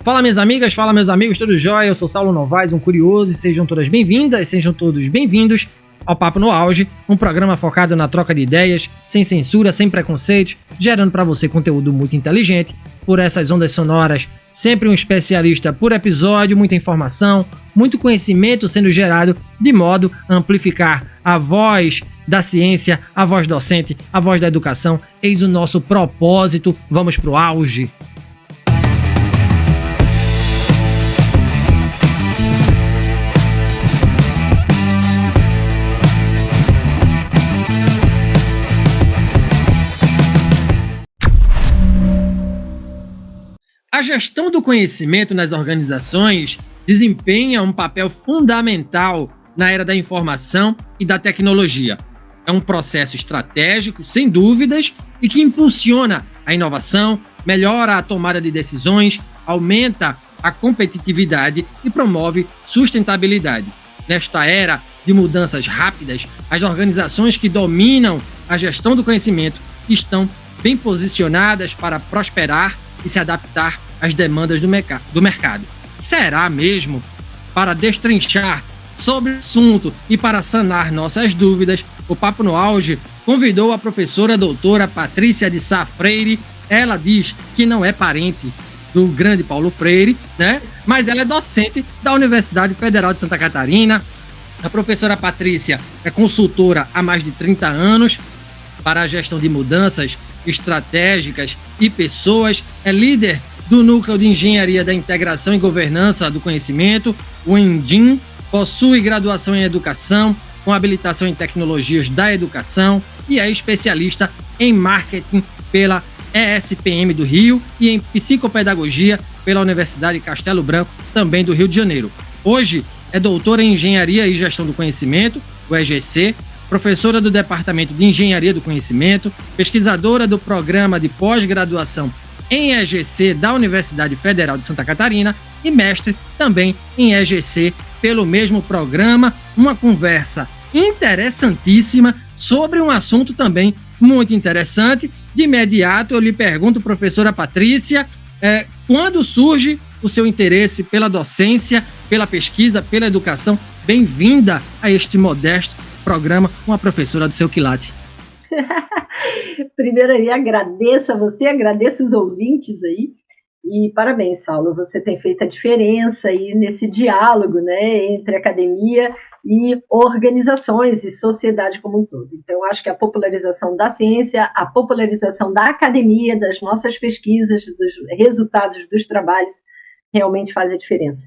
Fala minhas amigas, fala meus amigos, tudo jóia? Eu sou Saulo Novaes, um curioso, e sejam todas bem-vindas, sejam todos bem-vindos ao Papo no Auge, um programa focado na troca de ideias, sem censura, sem preconceitos, gerando para você conteúdo muito inteligente, por essas ondas sonoras, sempre um especialista por episódio, muita informação, muito conhecimento sendo gerado de modo a amplificar a voz da ciência, a voz docente, a voz da educação. Eis o nosso propósito, vamos pro auge! A gestão do conhecimento nas organizações desempenha um papel fundamental na era da informação e da tecnologia. É um processo estratégico, sem dúvidas, e que impulsiona a inovação, melhora a tomada de decisões, aumenta a competitividade e promove sustentabilidade. Nesta era de mudanças rápidas, as organizações que dominam a gestão do conhecimento estão bem posicionadas para prosperar e se adaptar às demandas do mercado. Será mesmo? Para destrinchar sobre o assunto e para sanar nossas dúvidas, o Papo no Auge convidou a professora doutora Patrícia de Sá Freire. Ela diz que não é parente do grande Paulo Freire, né? Mas ela é docente da Universidade Federal de Santa Catarina. A professora Patrícia é consultora há mais de 30 anos para a gestão de mudanças estratégicas e pessoas, é líder do Núcleo de Engenharia da Integração e Governança do Conhecimento, o ENGIN, possui graduação em Educação, com habilitação em Tecnologias da Educação e é especialista em Marketing pela ESPM do Rio e em Psicopedagogia pela Universidade Castelo Branco, também do Rio de Janeiro. Hoje é doutora em Engenharia e Gestão do Conhecimento, o EGC, professora do Departamento de Engenharia do Conhecimento, pesquisadora do Programa de Pós-Graduação em EGC da Universidade Federal de Santa Catarina e mestre também em EGC pelo mesmo programa. Uma conversa interessantíssima sobre um assunto também muito interessante. De imediato eu lhe pergunto, professora Patrícia, quando surge o seu interesse pela docência, pela pesquisa, pela educação? Bem-vinda a este modesto programa com a professora do seu quilate. Primeiro aí, agradeço a você, agradeço os ouvintes aí, e parabéns, Saulo, você tem feito a diferença aí nesse diálogo, né, entre academia e organizações e sociedade como um todo. Então, acho que a popularização da ciência, a popularização da academia, das nossas pesquisas, dos resultados dos trabalhos, realmente faz a diferença.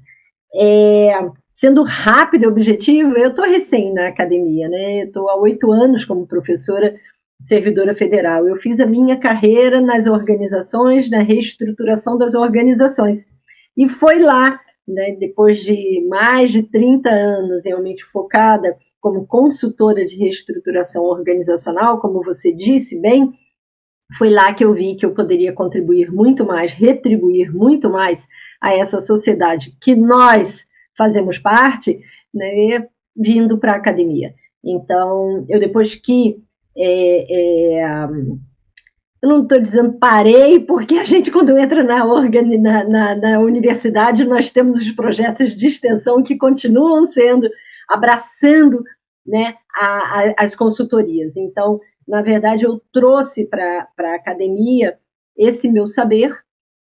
Sendo rápido e objetivo, eu estou recém na academia, né? Estou há 8 anos como professora servidora federal. Eu fiz a minha carreira nas organizações, na reestruturação das organizações. E foi lá, né, depois de mais de 30 anos realmente focada como consultora de reestruturação organizacional, como você disse bem, foi lá que eu vi que eu poderia contribuir muito mais, retribuir muito mais a essa sociedade que nós fazemos parte, né, vindo para a academia. Então, eu depois que eu não estou dizendo parei, porque a gente, quando entra na universidade, nós temos os projetos de extensão que continuam sendo, abraçando, né, as consultorias. Então, na verdade, eu trouxe para a academia esse meu saber,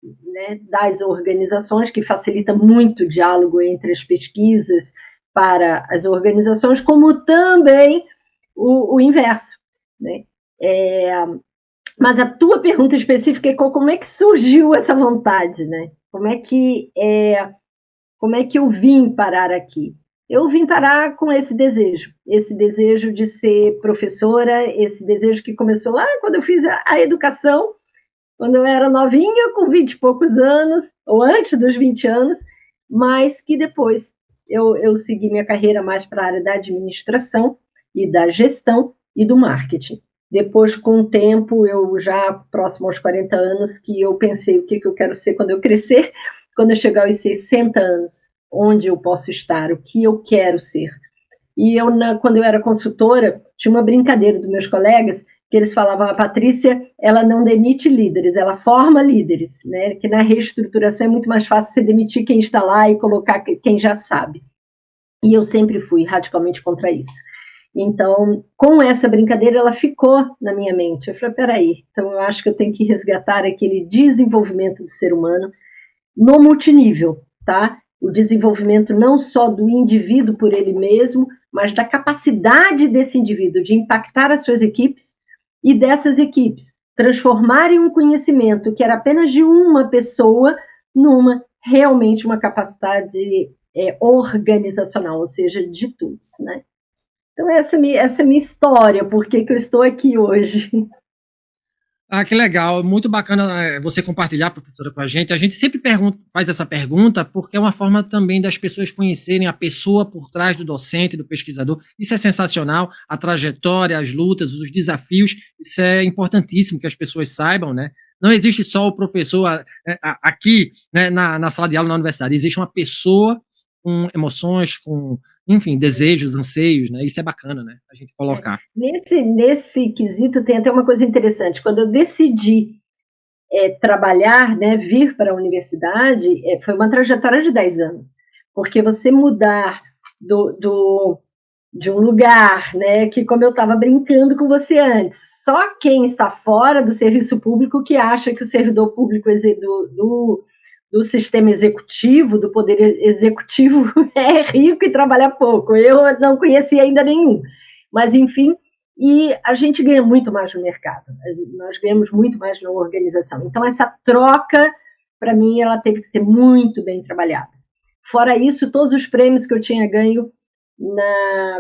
né, das organizações, que facilita muito o diálogo entre as pesquisas para as organizações, como também o inverso, né? Mas a tua pergunta específica é como é que surgiu essa vontade, né? Como é que eu vim parar aqui? Eu vim parar com esse desejo de ser professora, esse desejo que começou lá quando eu fiz a educação, quando eu era novinha, com 20 e poucos anos, ou antes dos 20 anos, mas que depois eu segui minha carreira mais para a área da administração e da gestão e do marketing. Depois, com o tempo, eu já próximo aos 40 anos, que eu pensei o que eu quero ser quando eu crescer, quando eu chegar aos 60 anos, onde eu posso estar, o que eu quero ser. E quando eu era consultora, tinha uma brincadeira dos meus colegas, que eles falavam, a Patrícia, ela não demite líderes, ela forma líderes, né? Que na reestruturação é muito mais fácil você demitir quem está lá e colocar quem já sabe. E eu sempre fui radicalmente contra isso. Então, com essa brincadeira, ela ficou na minha mente. Eu falei, peraí, então eu acho que eu tenho que resgatar aquele desenvolvimento do ser humano no multinível, tá? O desenvolvimento não só do indivíduo por ele mesmo, mas da capacidade desse indivíduo de impactar as suas equipes e dessas equipes transformarem um conhecimento que era apenas de uma pessoa numa realmente uma capacidade organizacional, ou seja, de todos, né? Então essa é a minha história, por que eu estou aqui hoje. Ah, que legal, muito bacana você compartilhar, professora, com a gente. A gente sempre faz essa pergunta porque é uma forma também das pessoas conhecerem a pessoa por trás do docente, do pesquisador. Isso é sensacional, a trajetória, as lutas, os desafios, isso é importantíssimo que as pessoas saibam, né? Não existe só o professor aqui, né, na sala de aula na universidade, existe uma pessoa com emoções, com, enfim, desejos, anseios, né? Isso é bacana, né? A gente colocar. Nesse quesito tem até uma coisa interessante. Quando eu decidi trabalhar, né, vir para a universidade, foi uma trajetória de 10 anos. Porque você mudar de um lugar, né, que como eu estava brincando com você antes, só quem está fora do serviço público que acha que o servidor público do sistema executivo, do poder executivo, é rico e trabalha pouco. Eu não conhecia ainda nenhum. Mas, enfim, e a gente ganha muito mais no mercado. Nós ganhamos muito mais na organização. Então, essa troca, para mim, ela teve que ser muito bem trabalhada. Fora isso, todos os prêmios que eu tinha ganho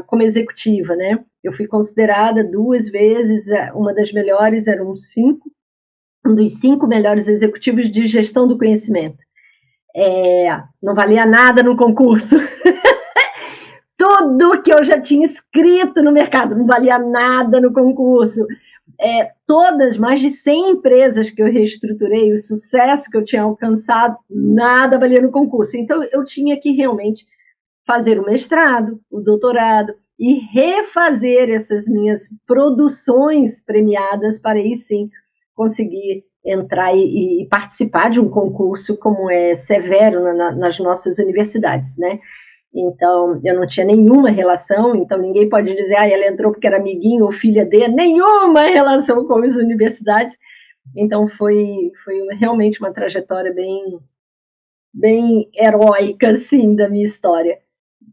como executiva, né? Eu fui considerada 2 vezes, uma das melhores, um dos 5 melhores executivos de gestão do conhecimento. Não valia nada no concurso. Tudo que eu já tinha escrito no mercado não valia nada no concurso. Mais de 100 empresas que eu reestruturei, o sucesso que eu tinha alcançado, nada valia no concurso. Então, eu tinha que realmente fazer o mestrado, o doutorado e refazer essas minhas produções premiadas para aí sim conseguir entrar e participar de um concurso como é severo nas nossas universidades, né? Então, eu não tinha nenhuma relação, então ninguém pode dizer, ela entrou porque era amiguinha ou filha dele, nenhuma relação com as universidades. Então, foi realmente uma trajetória bem, bem heróica, assim, da minha história.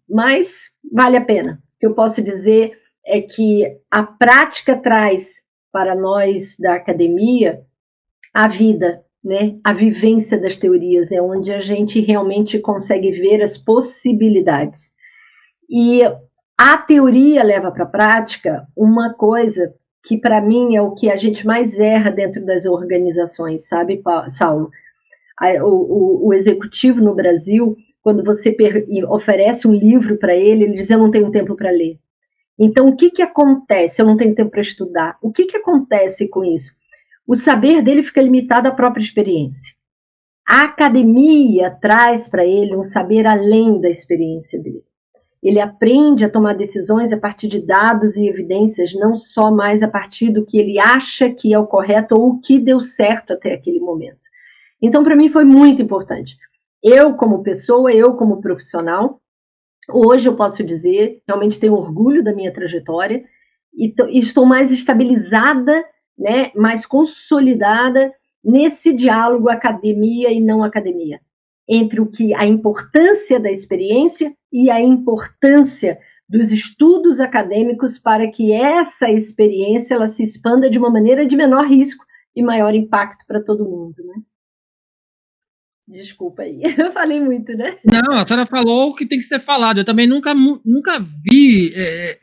Mas vale a pena. O que eu posso dizer é que a prática traz para nós da academia a vida, né? A vivência das teorias, é onde a gente realmente consegue ver as possibilidades. E a teoria leva para a prática uma coisa que, para mim, é o que a gente mais erra dentro das organizações, sabe, Saulo? O executivo no Brasil, quando você oferece um livro para ele diz, eu não tenho tempo para ler. Então, o que acontece? Eu não tenho tempo para estudar. O que acontece com isso? O saber dele fica limitado à própria experiência. A academia traz para ele um saber além da experiência dele. Ele aprende a tomar decisões a partir de dados e evidências, não só mais a partir do que ele acha que é o correto ou o que deu certo até aquele momento. Então, para mim, foi muito importante. Eu, como pessoa, eu, como profissional, hoje eu posso dizer, realmente tenho orgulho da minha trajetória e estou mais estabilizada, né, mais consolidada nesse diálogo academia e não academia, entre a importância da experiência e a importância dos estudos acadêmicos para que essa experiência ela se expanda de uma maneira de menor risco e maior impacto para todo mundo, né? Desculpa aí, eu falei muito, né? Não, a senhora falou o que tem que ser falado. Eu também nunca vi,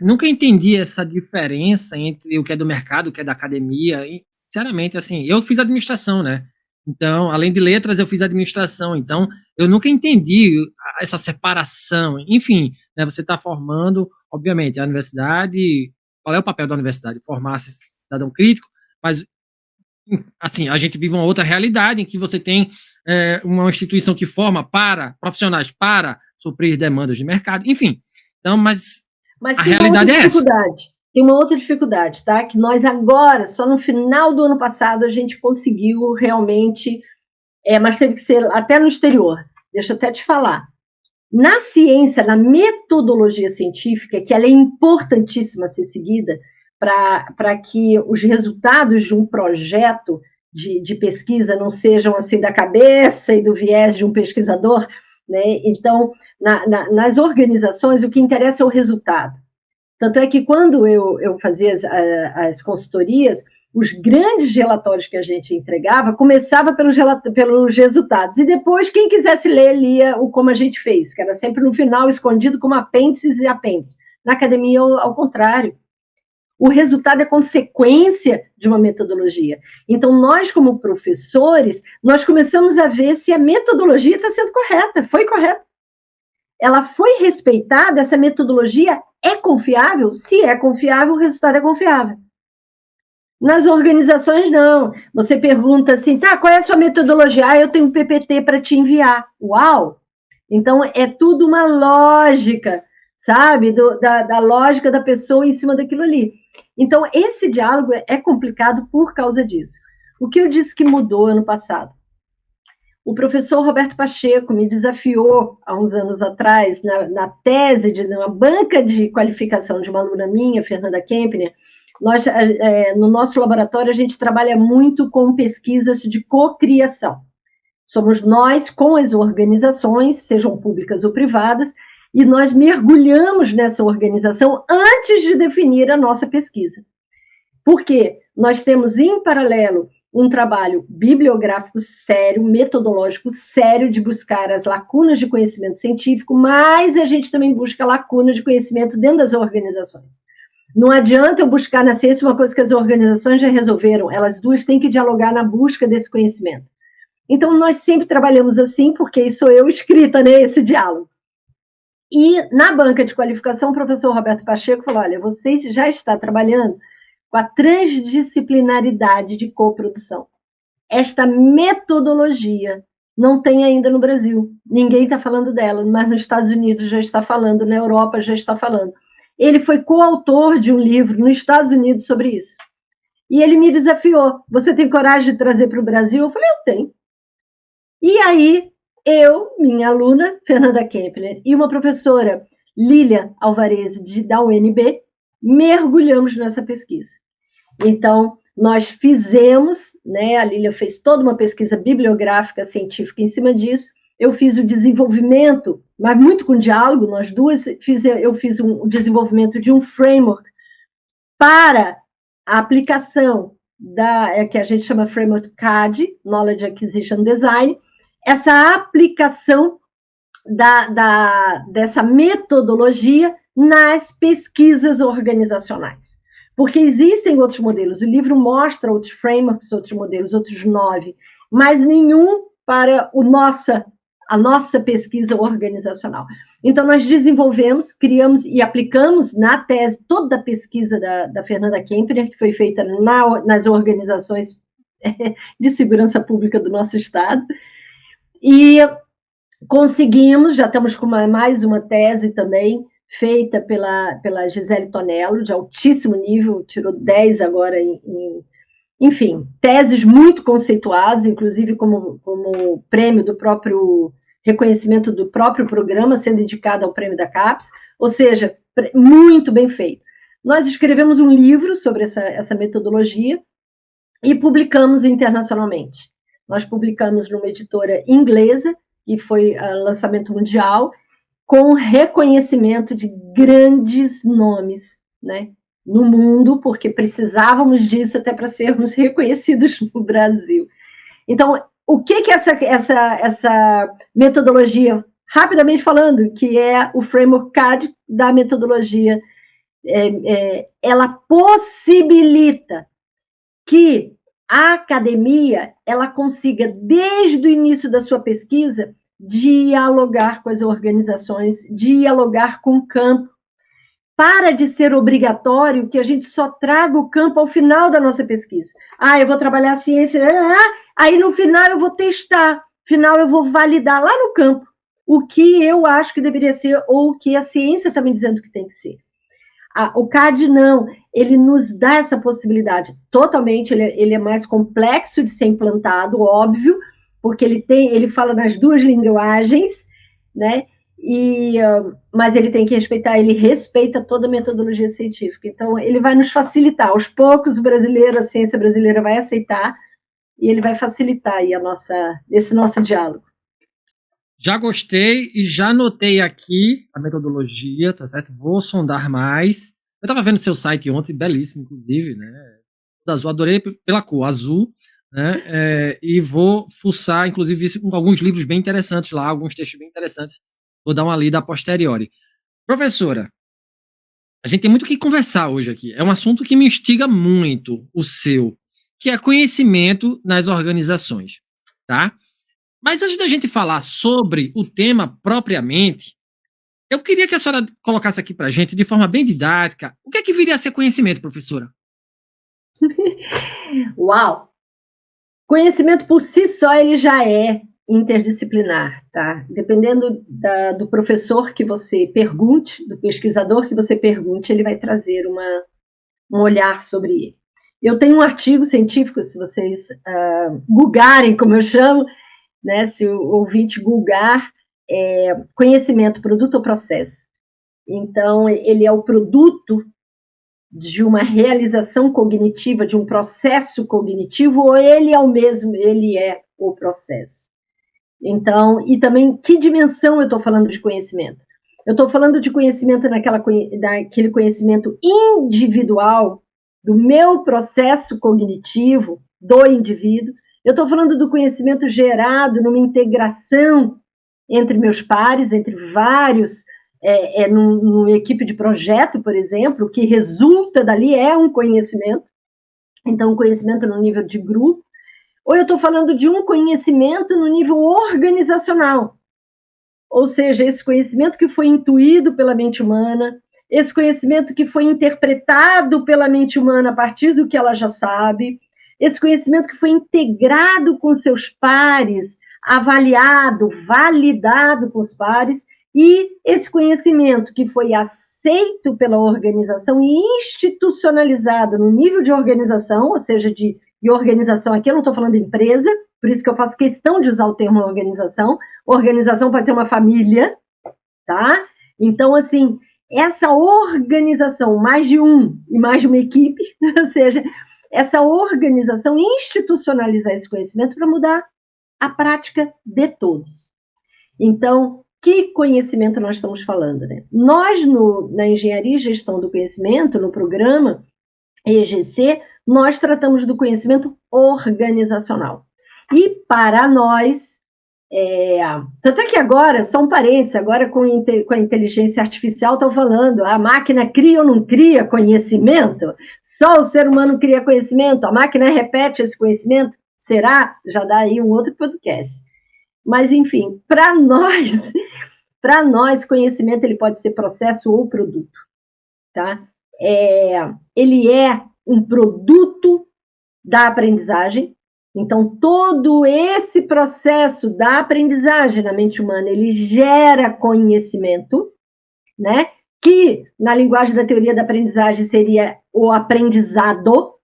nunca entendi essa diferença entre o que é do mercado, o que é da academia. E, sinceramente, assim, eu fiz administração, né? Então, além de letras, eu fiz administração. Então, eu nunca entendi essa separação. Enfim, né, você está formando, obviamente, a universidade. Qual é o papel da universidade? Formar cidadão crítico, mas assim, a gente vive uma outra realidade em que você tem uma instituição que forma para profissionais para suprir demandas de mercado, enfim. Então, mas a realidade é essa. tem uma outra dificuldade, tá? Que nós agora, só no final do ano passado, a gente conseguiu realmente, mas teve que ser até no exterior. Deixa eu até te falar. Na ciência, na metodologia científica, que ela é importantíssima a ser seguida para que os resultados de um projeto de pesquisa não sejam assim da cabeça e do viés de um pesquisador, né? Então, nas organizações, o que interessa é o resultado. Tanto é que quando eu fazia as consultorias, os grandes relatórios que a gente entregava começava pelos resultados, e depois quem quisesse ler, lia o como a gente fez, que era sempre no final, escondido como apêndices e apêndices. Na academia, ao contrário. O resultado é consequência de uma metodologia. Então, nós, como professores, nós começamos a ver se a metodologia está sendo correta, foi correta. Ela foi respeitada, essa metodologia é confiável? Se é confiável, o resultado é confiável. Nas organizações, não. Você pergunta assim, tá, qual é a sua metodologia? Ah, eu tenho um PPT para te enviar. Uau! Então, é tudo uma lógica, sabe? Da lógica da pessoa em cima daquilo ali. Então, esse diálogo é complicado por causa disso. O que eu disse que mudou ano passado? O professor Roberto Pacheco me desafiou, há uns anos atrás, na tese de uma banca de qualificação de uma aluna minha, Fernanda Kempner. Nós, no nosso laboratório, a gente trabalha muito com pesquisas de cocriação. Somos nós, com as organizações, sejam públicas ou privadas, e nós mergulhamos nessa organização antes de definir a nossa pesquisa. Por quê? Nós temos, em paralelo, um trabalho bibliográfico sério, metodológico sério, de buscar as lacunas de conhecimento científico, mas a gente também busca lacunas de conhecimento dentro das organizações. Não adianta eu buscar na ciência uma coisa que as organizações já resolveram, elas duas têm que dialogar na busca desse conhecimento. Então, nós sempre trabalhamos assim, porque isso sou eu escrita, né, esse diálogo. E na banca de qualificação, o professor Roberto Pacheco falou, olha, você já está trabalhando com a transdisciplinaridade de coprodução. Esta metodologia não tem ainda no Brasil. Ninguém está falando dela, mas nos Estados Unidos já está falando, na Europa já está falando. Ele foi coautor de um livro nos Estados Unidos sobre isso. E ele me desafiou. Você tem coragem de trazer para o Brasil? Eu falei, eu tenho. E aí, eu, minha aluna, Fernanda Kempler, e uma professora, Lília Alvarez, da UNB, mergulhamos nessa pesquisa. Então, nós fizemos, né, a Lília fez toda uma pesquisa bibliográfica, científica em cima disso, eu fiz o desenvolvimento, mas muito com diálogo, nós duas, eu fiz um desenvolvimento de um framework para a aplicação que a gente chama Framework CAD, Knowledge Acquisition Design, essa aplicação dessa metodologia nas pesquisas organizacionais. Porque existem outros modelos, o livro mostra outros frameworks, outros modelos, outros 9, mas nenhum para a nossa pesquisa organizacional. Então, nós desenvolvemos, criamos e aplicamos na tese toda a pesquisa da Fernanda Kempner, que foi feita nas organizações de segurança pública do nosso estado, e conseguimos, já estamos com mais uma tese também, feita pela Gisele Tonello, de altíssimo nível, tirou 10 agora enfim, teses muito conceituadas, inclusive como prêmio do próprio reconhecimento do próprio programa, sendo indicado ao prêmio da CAPES, ou seja, muito bem feito. Nós escrevemos um livro sobre essa metodologia e publicamos internacionalmente. Nós publicamos numa editora inglesa, que foi lançamento mundial, com reconhecimento de grandes nomes, né, no mundo, porque precisávamos disso até para sermos reconhecidos no Brasil. Então, o que essa metodologia, rapidamente falando, que é o Framework CAD da metodologia, ela possibilita que a academia ela consiga, desde o início da sua pesquisa, dialogar com as organizações, dialogar com o campo, para de ser obrigatório que a gente só traga o campo ao final da nossa pesquisa. Eu vou trabalhar a ciência, aí no final eu vou testar, no final eu vou validar lá no campo o que eu acho que deveria ser ou o que a ciência está me dizendo que tem que ser. O CAD não, ele nos dá essa possibilidade. Totalmente, ele é mais complexo de ser implantado, óbvio, porque ele fala nas duas linguagens, né? Mas ele tem que respeitar, ele respeita toda a metodologia científica. Então, ele vai nos facilitar. Aos poucos, a ciência brasileira vai aceitar e ele vai facilitar aí esse nosso diálogo. Já gostei e já anotei aqui a metodologia, tá certo? Vou sondar mais. Eu estava vendo seu site ontem, belíssimo, inclusive, né? Azul, adorei pela cor, azul, né? E vou fuçar, inclusive, alguns livros bem interessantes lá, alguns textos bem interessantes. Vou dar uma lida a posteriori. Professora, a gente tem muito o que conversar hoje aqui. É um assunto que me instiga muito, o seu, que é conhecimento nas organizações, tá? Mas antes da gente falar sobre o tema propriamente, eu queria que a senhora colocasse aqui para a gente, de forma bem didática, o que é que viria a ser conhecimento, professora? Uau! Conhecimento por si só, ele já é interdisciplinar, tá? Dependendo do professor que você pergunte, do pesquisador que você pergunte, ele vai trazer um olhar sobre ele. Eu tenho um artigo científico, se vocês googarem, como eu chamo, né, se o ouvinte googar, conhecimento, produto ou processo. Então, ele é o produto de uma realização cognitiva, de um processo cognitivo, ou ele é o processo. Então, e também, que dimensão eu estou falando de conhecimento? Eu estou falando de conhecimento daquele conhecimento individual, do meu processo cognitivo, do indivíduo. Eu estou falando do conhecimento gerado numa integração entre meus pares, entre vários, numa equipe de projeto, por exemplo, o que resulta dali é um conhecimento. Então, um conhecimento no nível de grupo. Ou eu estou falando de um conhecimento no nível organizacional. Ou seja, esse conhecimento que foi intuído pela mente humana, esse conhecimento que foi interpretado pela mente humana a partir do que ela já sabe, esse conhecimento que foi integrado com seus pares, avaliado, validado com os pares, e esse conhecimento que foi aceito pela organização e institucionalizado no nível de organização, ou seja, de organização aqui, eu não estou falando de empresa, por isso que eu faço questão de usar o termo organização. Organização pode ser uma família, tá? Então, assim, essa organização, mais de um e mais de uma equipe, ou seja, essa organização institucionalizar esse conhecimento para mudar a prática de todos. Então, que conhecimento nós estamos falando, né? Nós, na Engenharia e Gestão do Conhecimento, no programa EGC, nós tratamos do conhecimento organizacional. E para nós, tanto é que agora, só um parênteses, agora com a inteligência artificial estão falando, a máquina cria ou não cria conhecimento? Só o ser humano cria conhecimento? A máquina repete esse conhecimento? Será? Já dá aí um outro podcast. Mas, enfim, para nós, conhecimento ele pode ser processo ou produto, tá? Ele é um produto da aprendizagem. Então, todo esse processo da aprendizagem na mente humana, ele gera conhecimento, né? Que, na linguagem da teoria da aprendizagem, seria o aprendizado,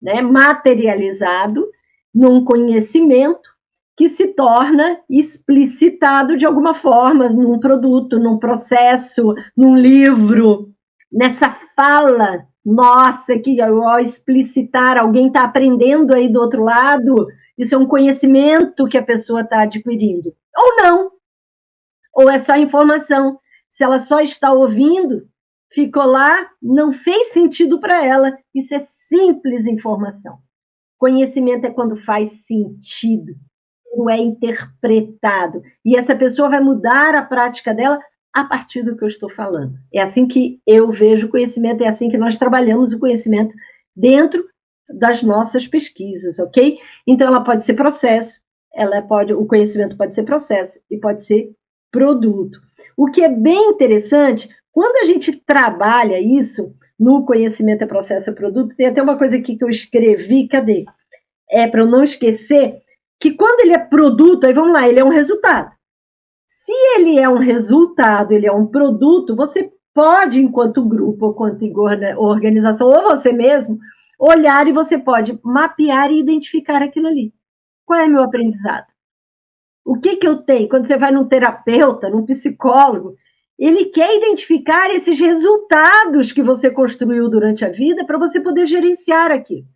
né? Materializado num conhecimento que se torna explicitado de alguma forma num produto, num processo, num livro, nessa fala nossa, que ao explicitar, alguém está aprendendo aí do outro lado, isso é um conhecimento que a pessoa está adquirindo. Ou não. Ou é só informação. Se ela só está ouvindo, ficou lá, não fez sentido para ela. Isso é simples informação. Conhecimento é quando faz sentido, quando é interpretado. E essa pessoa vai mudar a prática dela a partir do que eu estou falando. É assim que eu vejo o conhecimento, é assim que nós trabalhamos o conhecimento dentro das nossas pesquisas, ok? Então, ela pode ser processo, o conhecimento pode ser processo e pode ser produto. O que é bem interessante, quando a gente trabalha isso no conhecimento é processo e produto, tem até uma coisa aqui que eu escrevi, cadê? Para eu não esquecer, que quando ele é produto, aí vamos lá, ele é um resultado. Se ele é um resultado, ele é um produto, você pode, enquanto grupo, ou enquanto organização, ou você mesmo, olhar e você pode mapear e identificar aquilo ali. Qual é meu aprendizado? O que eu tenho? Quando você vai num terapeuta, num psicólogo, ele quer identificar esses resultados que você construiu durante a vida para você poder gerenciar aquilo.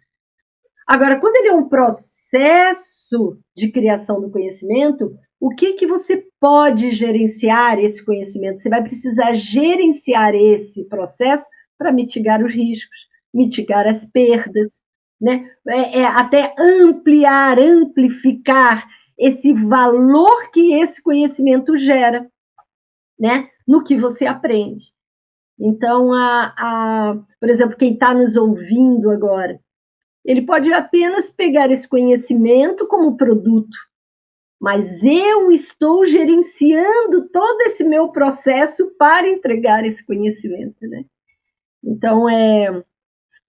Agora, quando ele é um processo de criação do conhecimento, o que você pode gerenciar esse conhecimento? Você vai precisar gerenciar esse processo para mitigar os riscos, mitigar as perdas, né? Até amplificar esse valor que esse conhecimento gera, né? No que você aprende. Então, por exemplo, quem está nos ouvindo agora, ele pode apenas pegar esse conhecimento como produto, mas eu estou gerenciando todo esse meu processo para entregar esse conhecimento, né? Então,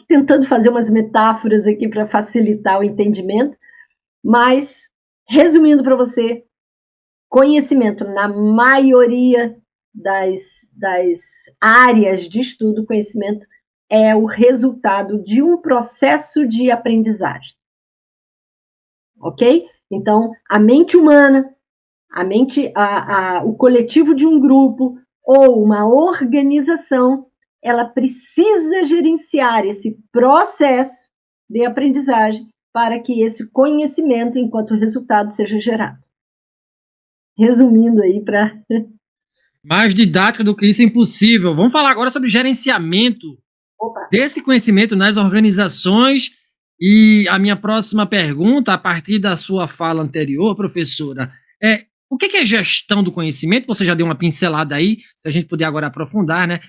tentando fazer umas metáforas aqui para facilitar o entendimento, mas, resumindo para você, conhecimento, na maioria das áreas de estudo, conhecimento é o resultado de um processo de aprendizagem. Ok? Então, a mente humana, o coletivo de um grupo ou uma organização, ela precisa gerenciar esse processo de aprendizagem para que esse conhecimento, enquanto resultado, seja gerado. Resumindo aí para... Mais didático do que isso é impossível. Vamos falar agora sobre gerenciamento desse conhecimento nas organizações. E a minha próxima pergunta, a partir da sua fala anterior, professora, o que é gestão do conhecimento? Você já deu uma pincelada aí, se a gente puder agora aprofundar, né?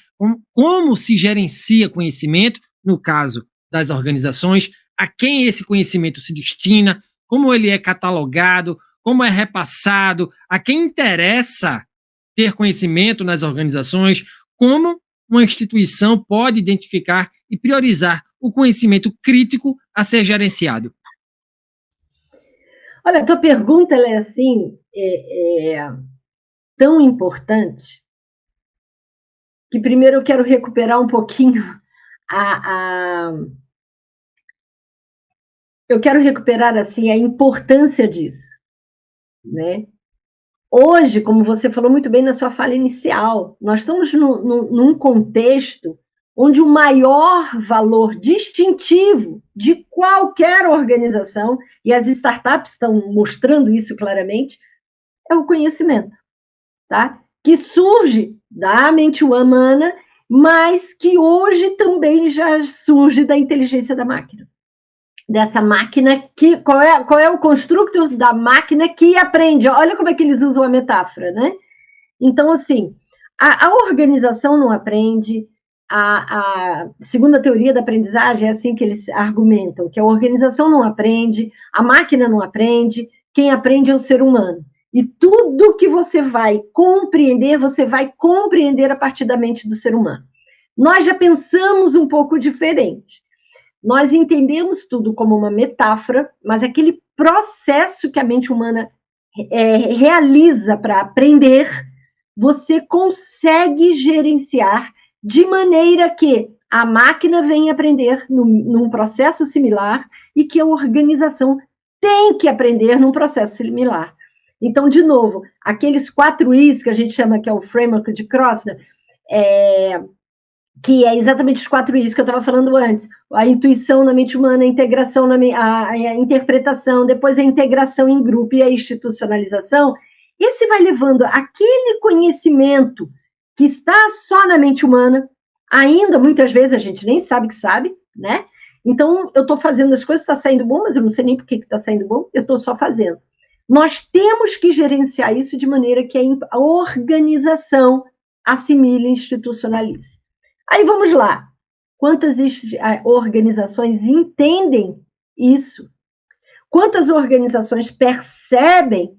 Como se gerencia conhecimento, no caso das organizações, a quem esse conhecimento se destina, como ele é catalogado, como é repassado, a quem interessa ter conhecimento nas organizações, como uma instituição pode identificar e priorizar o conhecimento crítico a ser gerenciado. Olha, a tua pergunta ela é assim, tão importante, que primeiro eu quero recuperar um pouquinho eu quero recuperar assim a importância disso, né? Hoje, como você falou muito bem na sua fala inicial, nós estamos num contexto onde o maior valor distintivo de qualquer organização, e as startups estão mostrando isso claramente, é o conhecimento, tá? Que surge da mente humana, mas que hoje também já surge da inteligência da máquina. Dessa máquina que... Qual é o construto da máquina que aprende? Olha como é que eles usam a metáfora, né? Então, assim, a organização não aprende. A segunda teoria da aprendizagem é assim que eles argumentam, que a organização não aprende, a máquina não aprende, quem aprende é o ser humano. E tudo que você vai compreender a partir da mente do ser humano. Nós já pensamos um pouco diferente. Nós entendemos tudo como uma metáfora, mas aquele processo que a mente humana realiza para aprender, você consegue gerenciar de maneira que a máquina venha aprender num processo similar e que a organização tem que aprender num processo similar. Então, de novo, aqueles 4 Is que a gente chama que é o framework de Crosner, que é exatamente os 4 Is que eu estava falando antes, a intuição na mente humana, a integração, a interpretação, depois a integração em grupo e a institucionalização, esse vai levando aquele conhecimento que está só na mente humana, ainda muitas vezes a gente nem sabe que sabe, né? Então, eu estou fazendo as coisas, está saindo bom, mas eu não sei nem por que está saindo bom, eu estou só fazendo. Nós temos que gerenciar isso de maneira que a organização assimile e institucionalize. Aí vamos lá. Quantas organizações entendem isso? Quantas organizações percebem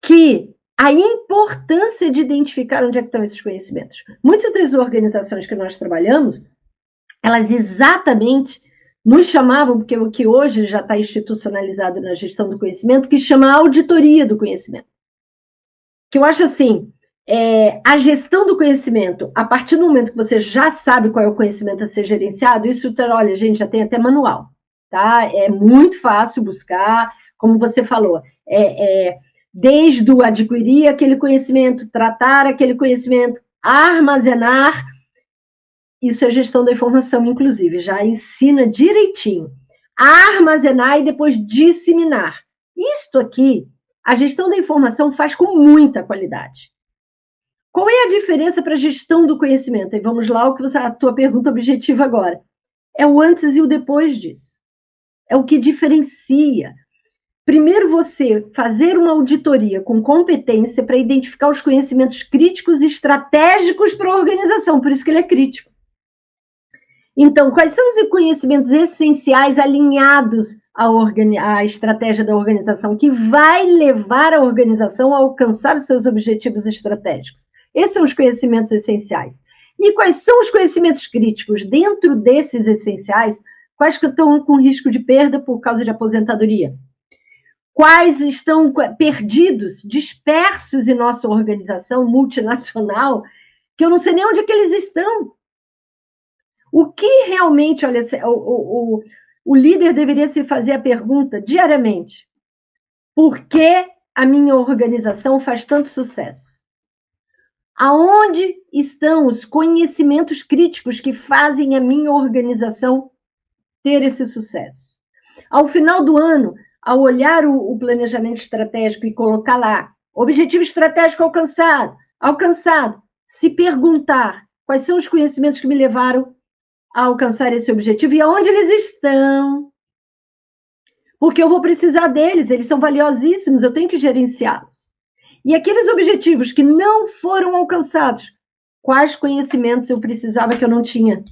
que a importância de identificar onde é que estão esses conhecimentos? Muitas das organizações que nós trabalhamos, elas exatamente nos chamavam, porque o que hoje já está institucionalizado na gestão do conhecimento, que chama auditoria do conhecimento. Que eu acho assim, A gestão do conhecimento, a partir do momento que você já sabe qual é o conhecimento a ser gerenciado, isso, olha, gente, já tem até manual, tá? É muito fácil buscar, como você falou, desde o adquirir aquele conhecimento, tratar aquele conhecimento, armazenar, isso é gestão da informação, inclusive, já ensina direitinho. Armazenar e depois disseminar. Isto aqui, a gestão da informação faz com muita qualidade. Qual é a diferença para a gestão do conhecimento? E vamos lá, a tua pergunta objetiva agora. É o antes e o depois disso. É o que diferencia. Primeiro, você fazer uma auditoria com competência para identificar os conhecimentos críticos e estratégicos para a organização, por isso que ele é crítico. Então, quais são os conhecimentos essenciais alinhados à estratégia da organização, que vai levar a organização a alcançar os seus objetivos estratégicos? Esses são os conhecimentos essenciais. E quais são os conhecimentos críticos? Dentro desses essenciais, quais que estão com risco de perda por causa de aposentadoria? Quais estão perdidos, dispersos em nossa organização multinacional, que eu não sei nem onde é que eles estão? O que realmente, olha, o líder deveria se fazer a pergunta diariamente: por que a minha organização faz tanto sucesso? Aonde estão os conhecimentos críticos que fazem a minha organização ter esse sucesso? Ao final do ano, ao olhar o planejamento estratégico e colocar lá, objetivo estratégico alcançado, se perguntar quais são os conhecimentos que me levaram a alcançar esse objetivo e aonde eles estão. Porque eu vou precisar deles, eles são valiosíssimos, eu tenho que gerenciá-los. E aqueles objetivos que não foram alcançados, quais conhecimentos eu precisava que eu não tinha?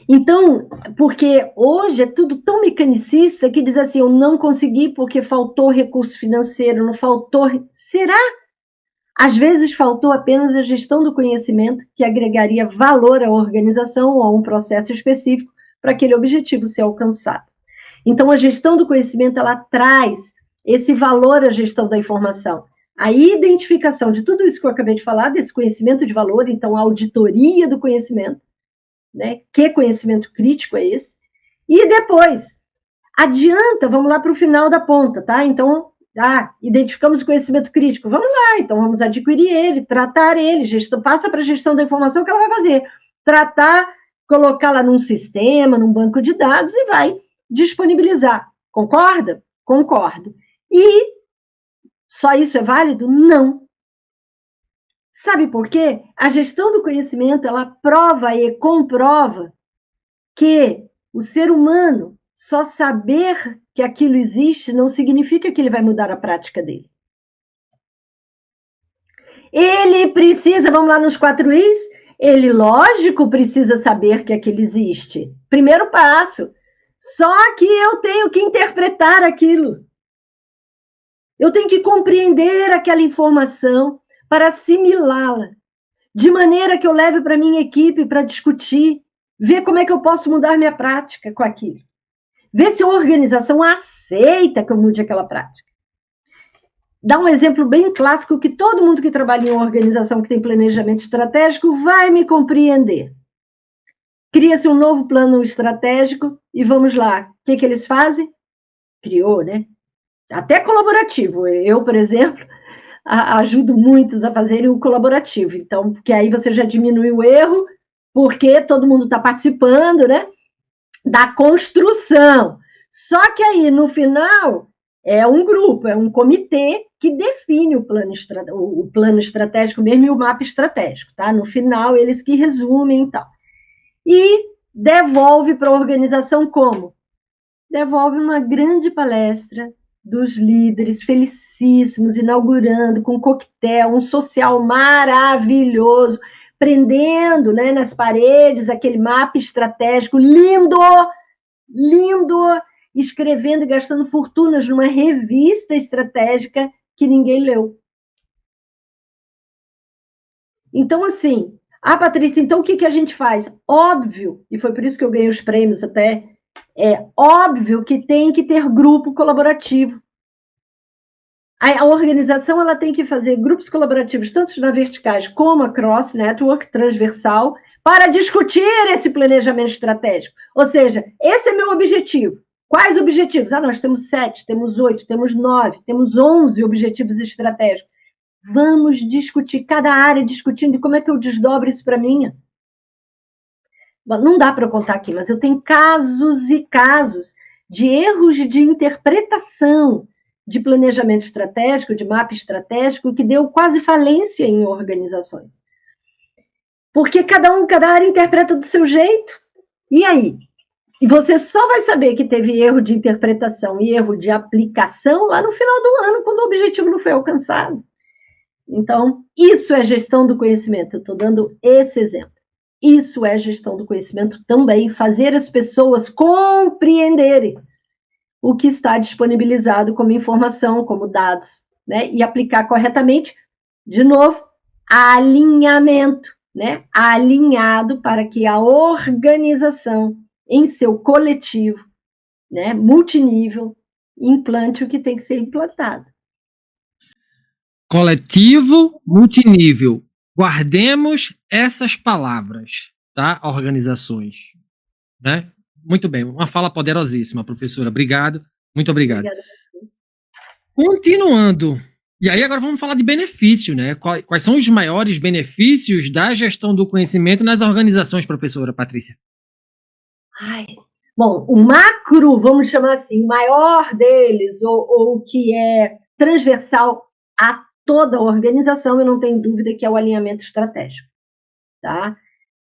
Então, porque hoje é tudo tão mecanicista que diz assim, eu não consegui porque faltou recurso financeiro, não faltou... Será? Às vezes faltou apenas a gestão do conhecimento que agregaria valor à organização ou a um processo específico para aquele objetivo ser alcançado. Então, a gestão do conhecimento, ela traz esse valor à gestão da informação. A identificação de tudo isso que eu acabei de falar, desse conhecimento de valor, então a auditoria do conhecimento, né? Que conhecimento crítico é esse? E depois, adianta, vamos lá para o final da ponta, tá? Então, identificamos o conhecimento crítico, vamos lá, então vamos adquirir ele, tratar ele, passa para a gestão da informação que ela vai fazer. Tratar, colocá-la num sistema, num banco de dados e vai disponibilizar. Concorda? Concordo. E só isso é válido? Não. Sabe por quê? A gestão do conhecimento, ela prova e comprova que o ser humano só saber que aquilo existe não significa que ele vai mudar a prática dele. Ele precisa, vamos lá nos 4 Is, ele, lógico, precisa saber que aquilo existe. Primeiro passo. Só que eu tenho que interpretar aquilo. Eu tenho que compreender aquela informação para assimilá-la, de maneira que eu leve para a minha equipe para discutir, ver como é que eu posso mudar minha prática com aquilo. Ver se a organização aceita que eu mude aquela prática. Dá um exemplo bem clássico que todo mundo que trabalha em uma organização que tem planejamento estratégico vai me compreender. Cria-se um novo plano estratégico e vamos lá. O que eles fazem? Criou, né? Até colaborativo. Eu, por exemplo, ajudo muitos a fazerem o colaborativo. Então, porque aí você já diminui o erro, porque todo mundo está participando, né? Da construção. Só que aí, no final, é um grupo, é um comitê que define o plano estratégico mesmo e o mapa estratégico, tá? No final, eles que resumem e tal. E devolve para a organização como? Devolve uma grande palestra dos líderes felicíssimos, inaugurando com coquetel, um social maravilhoso, prendendo, né, nas paredes aquele mapa estratégico lindo, lindo, escrevendo e gastando fortunas numa revista estratégica que ninguém leu. Então, assim, Patrícia, então o que a gente faz? Óbvio, e foi por isso que eu ganhei os prêmios até, é óbvio que tem que ter grupo colaborativo. A organização ela tem que fazer grupos colaborativos, tanto na verticais como a cross network, transversal, para discutir esse planejamento estratégico. Ou seja, esse é meu objetivo. Quais objetivos? Nós temos 7, temos 8, temos 9, temos 11 objetivos estratégicos. Vamos discutir, cada área discutindo, e como é que eu desdobro isso para mim? Não dá para eu contar aqui, mas eu tenho casos e casos de erros de interpretação de planejamento estratégico, de mapa estratégico, que deu quase falência em organizações. Porque cada área interpreta do seu jeito. E aí? E você só vai saber que teve erro de interpretação e erro de aplicação lá no final do ano, quando o objetivo não foi alcançado. Então, isso é gestão do conhecimento. Eu estou dando esse exemplo. Isso é gestão do conhecimento também, fazer as pessoas compreenderem o que está disponibilizado como informação, como dados, né? E aplicar corretamente, de novo, alinhamento, né? Alinhado para que a organização, em seu coletivo, né, multinível, implante o que tem que ser implantado. Coletivo, multinível. Guardemos essas palavras, tá? Organizações, né? Muito bem, uma fala poderosíssima, professora. Obrigado, muito obrigado. Obrigada. Continuando, e aí agora vamos falar de benefício, né? Quais são os maiores benefícios da gestão do conhecimento nas organizações, professora Patrícia? Bom, o macro, vamos chamar assim, o maior deles, ou o que é transversal a toda a organização, eu não tenho dúvida que é o alinhamento estratégico, tá?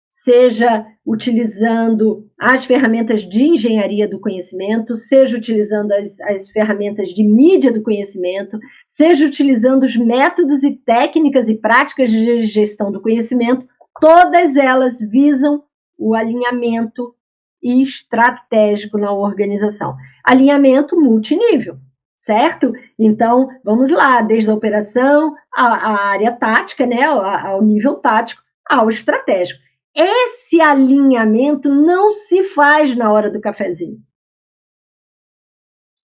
Seja utilizando as ferramentas de engenharia do conhecimento, seja utilizando as ferramentas de mídia do conhecimento, seja utilizando os métodos e técnicas e práticas de gestão do conhecimento, todas elas visam o alinhamento estratégico na organização. Alinhamento multinível, certo? Então, vamos lá, desde a operação, a área tática, né, ao nível tático, ao estratégico. Esse alinhamento não se faz na hora do cafezinho.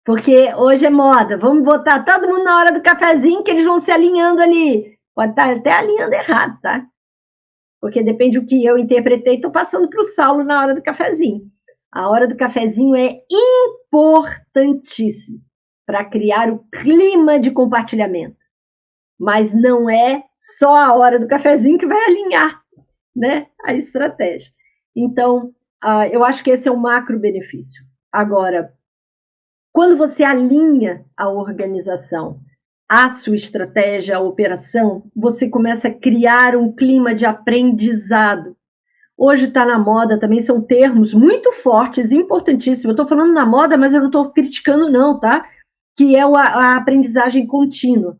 Porque hoje é moda, vamos botar todo mundo na hora do cafezinho que eles vão se alinhando ali. Pode estar até alinhando errado, tá? Porque depende do que eu interpretei, estou passando para o Saulo na hora do cafezinho. A hora do cafezinho é importantíssimo para criar o clima de compartilhamento. Mas não é só a hora do cafezinho que vai alinhar, né, a estratégia. Então, eu acho que esse é um macro benefício. Agora, quando você alinha a organização à sua estratégia, à operação, você começa a criar um clima de aprendizado. Hoje está na moda também, são termos muito fortes, importantíssimos. Eu estou falando na moda, mas eu não estou criticando não, tá? Que é a aprendizagem contínua.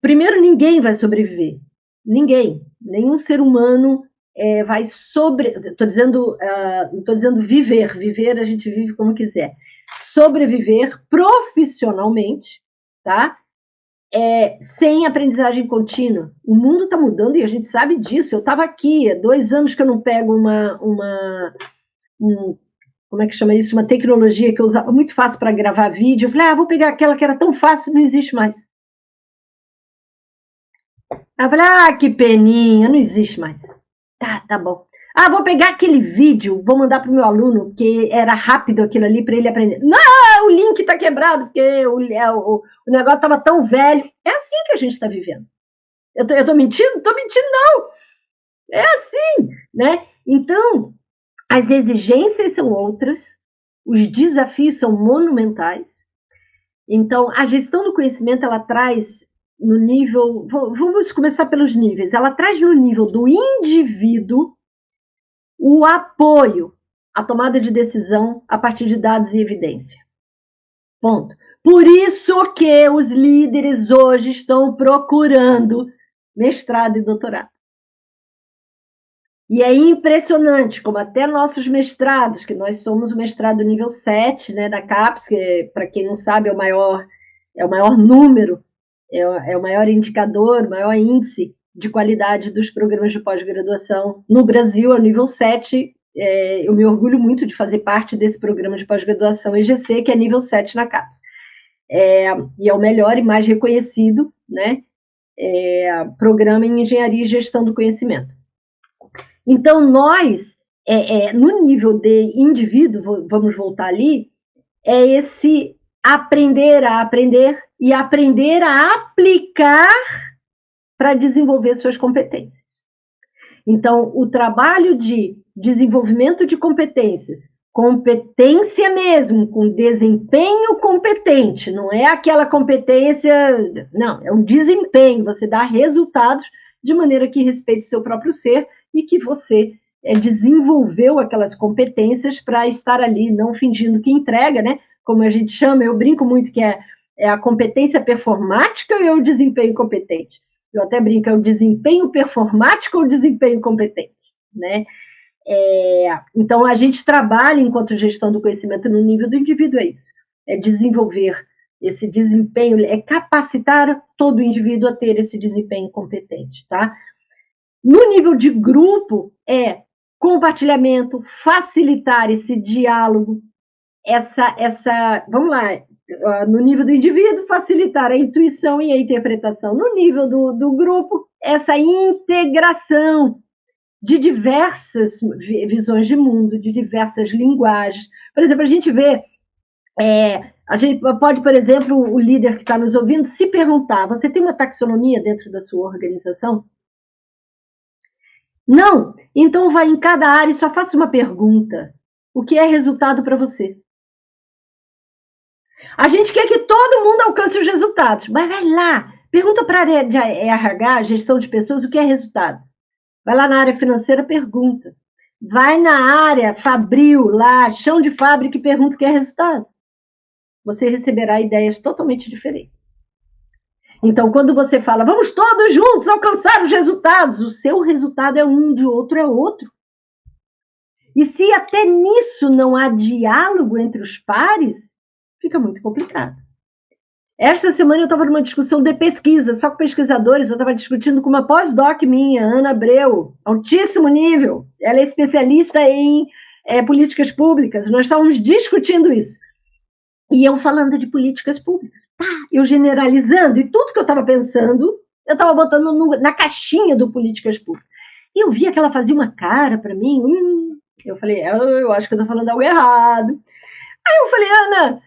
Primeiro, ninguém vai sobreviver. Ninguém. Nenhum ser humano vai estou dizendo viver. Viver a gente vive como quiser. Sobreviver profissionalmente, tá? Sem aprendizagem contínua. O mundo está mudando e a gente sabe disso. Eu estava aqui, há 2 anos que eu não pego como é que chama isso? Uma tecnologia que eu usava muito fácil para gravar vídeo. Eu falei, vou pegar aquela que era tão fácil, não existe mais. Eu falei, que peninha, não existe mais. Tá bom. Vou pegar aquele vídeo, vou mandar para o meu aluno, que era rápido aquilo ali para ele aprender. Não, o link está quebrado, porque o negócio estava tão velho. É assim que a gente está vivendo. Eu estou mentindo? Estou mentindo, não. É assim, né? Então, as exigências são outras, os desafios são monumentais. Então, a gestão do conhecimento, ela traz no nível... Vamos começar pelos níveis. Ela traz no nível do indivíduo o apoio à tomada de decisão a partir de dados e evidência. Ponto. Por isso que os líderes hoje estão procurando mestrado e doutorado. E é impressionante como até nossos mestrados, que nós somos o mestrado nível 7, né, da CAPES, que, para quem não sabe, é o maior número, é o maior indicador, o maior índice de qualidade dos programas de pós-graduação no Brasil, a nível 7. Eu me orgulho muito de fazer parte desse programa de pós-graduação EGC, que é nível 7 na CAPES. e é o melhor e mais reconhecido, né, programa em engenharia e gestão do conhecimento. Então, nós, no nível de indivíduo, vamos voltar ali, é esse aprender a aprender e aprender a aplicar para desenvolver suas competências. Então, o trabalho de desenvolvimento de competências, competência mesmo, com desempenho competente, não é aquela competência, não, é um desempenho, você dá resultados de maneira que respeite seu próprio ser e que você desenvolveu aquelas competências para estar ali, não fingindo que entrega, né? Como a gente chama, eu brinco muito que é a competência performática ou é o desempenho competente. Eu até brinco, é o desempenho performático ou o desempenho competente, né? Então, a gente trabalha, enquanto gestão do conhecimento no nível do indivíduo, é isso. É desenvolver esse desempenho, é capacitar todo o indivíduo a ter esse desempenho competente, tá? No nível de grupo, é compartilhamento, facilitar esse diálogo, vamos lá, no nível do indivíduo, facilitar a intuição e a interpretação. No nível do grupo, essa integração de diversas visões de mundo, de diversas linguagens. Por exemplo, a gente pode, por exemplo, o líder que está nos ouvindo se perguntar, você tem uma taxonomia dentro da sua organização? Não? Então vai em cada área e só faça uma pergunta. O que é resultado para você? A gente quer que todo mundo alcance os resultados, mas vai lá, pergunta para a área de RH, gestão de pessoas, o que é resultado. Vai lá na área financeira, pergunta. Vai na área fabril, lá, chão de fábrica e pergunta o que é resultado. Você receberá ideias totalmente diferentes. Então, quando você fala, vamos todos juntos alcançar os resultados, o seu resultado é um, de outro é outro. E se até nisso não há diálogo entre os pares, fica muito complicado. Esta semana eu estava numa discussão de pesquisa, só com pesquisadores, eu estava discutindo com uma pós-doc minha, Ana Abreu, altíssimo nível. Ela é especialista em políticas públicas, nós estávamos discutindo isso. E eu falando de políticas públicas. Eu generalizando, e tudo que eu estava pensando, eu estava botando na caixinha do políticas públicas. E eu via que ela fazia uma cara para mim, eu falei, eu acho que eu estou falando algo errado. Aí eu falei, Ana, o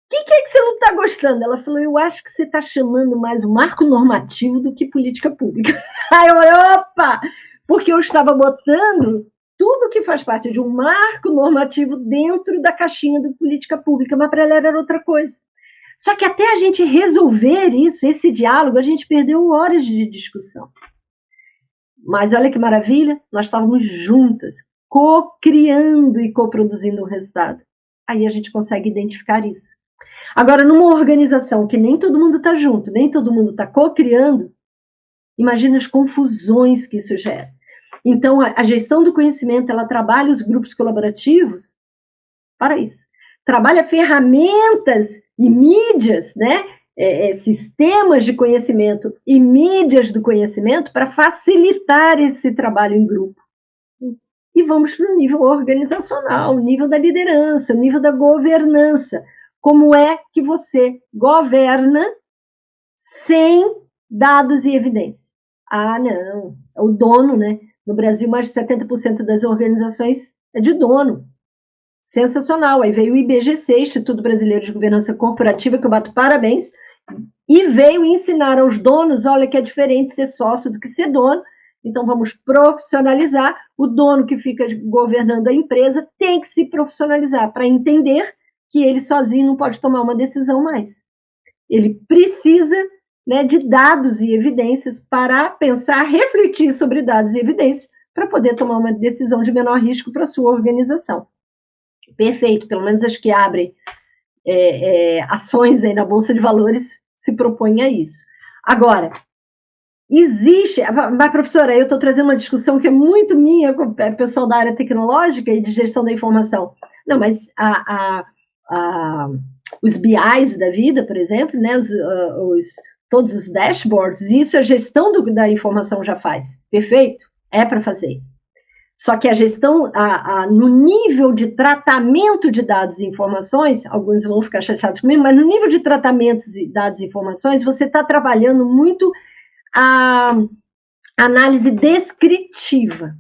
que é que você não está gostando? Ela falou, eu acho que você está chamando mais o marco normativo do que política pública. Aí eu falei, opa! Porque eu estava botando tudo que faz parte de um marco normativo dentro da caixinha da política pública, mas para ela era outra coisa. Só que até a gente resolver isso, esse diálogo, a gente perdeu horas de discussão. Mas olha que maravilha, nós estávamos juntas, co-criando e co-produzindo um resultado. Aí a gente consegue identificar isso. Agora, numa organização que nem todo mundo está junto, nem todo mundo está co-criando, imagina as confusões que isso gera. Então, a gestão do conhecimento, ela trabalha os grupos colaborativos para isso. Trabalha ferramentas e mídias, né? Sistemas de conhecimento e mídias do conhecimento para facilitar esse trabalho em grupo. E vamos para o nível organizacional, o nível da liderança, o nível da governança. Como é que você governa sem dados e evidência? Ah, não, é o dono, né? No Brasil, mais de 70% das organizações é de dono. Sensacional. Aí veio o IBGC, Instituto Brasileiro de Governança Corporativa, que eu bato parabéns, e veio ensinar aos donos, olha que é diferente ser sócio do que ser dono, então vamos profissionalizar. O dono que fica governando a empresa tem que se profissionalizar para entender que ele sozinho não pode tomar uma decisão mais. Ele precisa, né, de dados e evidências para pensar, refletir sobre dados e evidências para poder tomar uma decisão de menor risco para a sua organização. Perfeito, pelo menos as que abrem ações aí na Bolsa de Valores se propõem a isso. Agora, existe... Mas, professora, eu estou trazendo uma discussão que é muito minha com o pessoal da área tecnológica e de gestão da informação. Não, mas os BIs da vida, por exemplo, né, todos os dashboards, isso a gestão da informação já faz. Perfeito? É para fazer. Só que a gestão, no nível de tratamento de dados e informações, alguns vão ficar chateados comigo, mas no nível de tratamento de dados e informações, você está trabalhando muito a análise descritiva.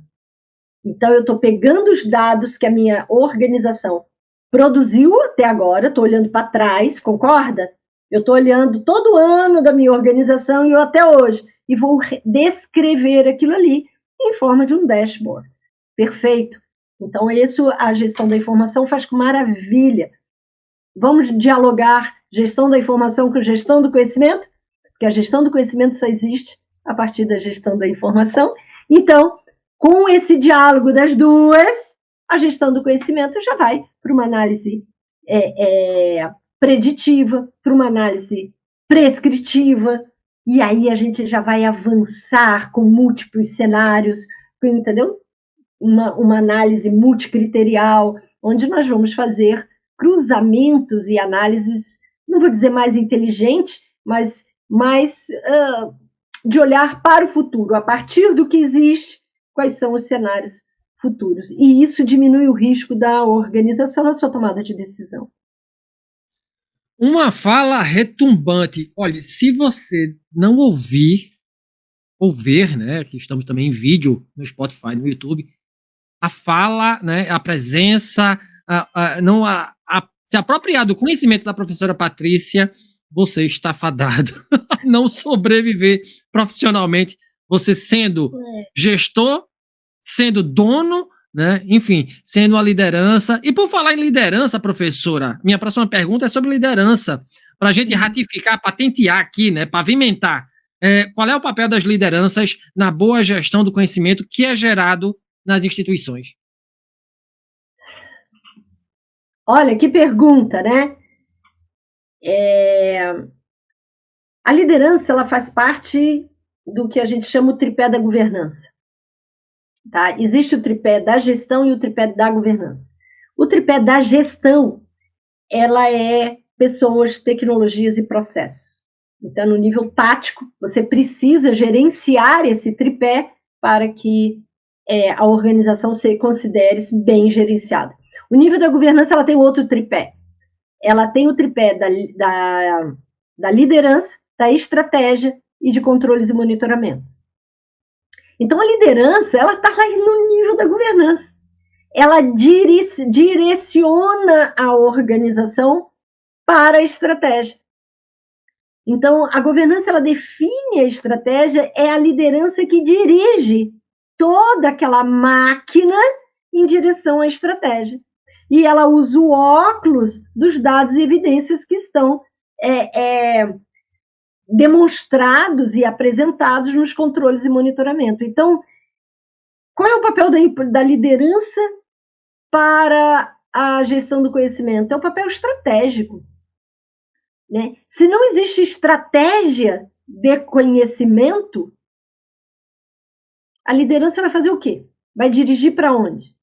Então, eu estou pegando os dados que a minha organização produziu até agora, estou olhando para trás, concorda? Eu estou olhando todo ano da minha organização e eu até hoje, e vou descrever aquilo ali em forma de um dashboard. Perfeito? Então, isso a gestão da informação faz com maravilha. Vamos dialogar gestão da informação com gestão do conhecimento? Porque a gestão do conhecimento só existe a partir da gestão da informação. Então, com esse diálogo das duas, a gestão do conhecimento já vai para uma análise preditiva, para uma análise prescritiva, e aí a gente já vai avançar com múltiplos cenários, entendeu? Uma análise multicriterial, onde nós vamos fazer cruzamentos e análises, não vou dizer mais inteligente, mas mais de olhar para o futuro, a partir do que existe, quais são os cenários futuros. E isso diminui o risco da organização na sua tomada de decisão. Uma fala retumbante. Olha, se você não ouvir, né, que estamos também em vídeo no Spotify, no YouTube, a fala, né, a presença, se apropriar do conhecimento da professora Patrícia, você está fadado a não sobreviver profissionalmente, você sendo gestor, sendo dono, né? Enfim, sendo a liderança. E por falar em liderança, professora, minha próxima pergunta é sobre liderança, para a gente ratificar, patentear aqui, né, pavimentar. Qual é o papel das lideranças na boa gestão do conhecimento que é gerado nas instituições? Olha, que pergunta, né? A liderança, ela faz parte do que a gente chama o tripé da governança. Tá? Existe o tripé da gestão e o tripé da governança. O tripé da gestão, ela é pessoas, tecnologias e processos. Então, no nível tático, você precisa gerenciar esse tripé para que a organização se considere bem gerenciada. O nível da governança, ela tem outro tripé. Ela tem o tripé da liderança, da estratégia e de controles e monitoramento. Então, a liderança, ela está lá no nível da governança. Ela direciona a organização para a estratégia. Então, a governança, ela define a estratégia, é a liderança que dirige toda aquela máquina em direção à estratégia. E ela usa o óculos dos dados e evidências que estão demonstrados e apresentados nos controles e monitoramento. Então, qual é o papel da liderança para a gestão do conhecimento? É o papel estratégico. Né? Se não existe estratégia de conhecimento, a liderança vai fazer o quê? Vai dirigir para onde?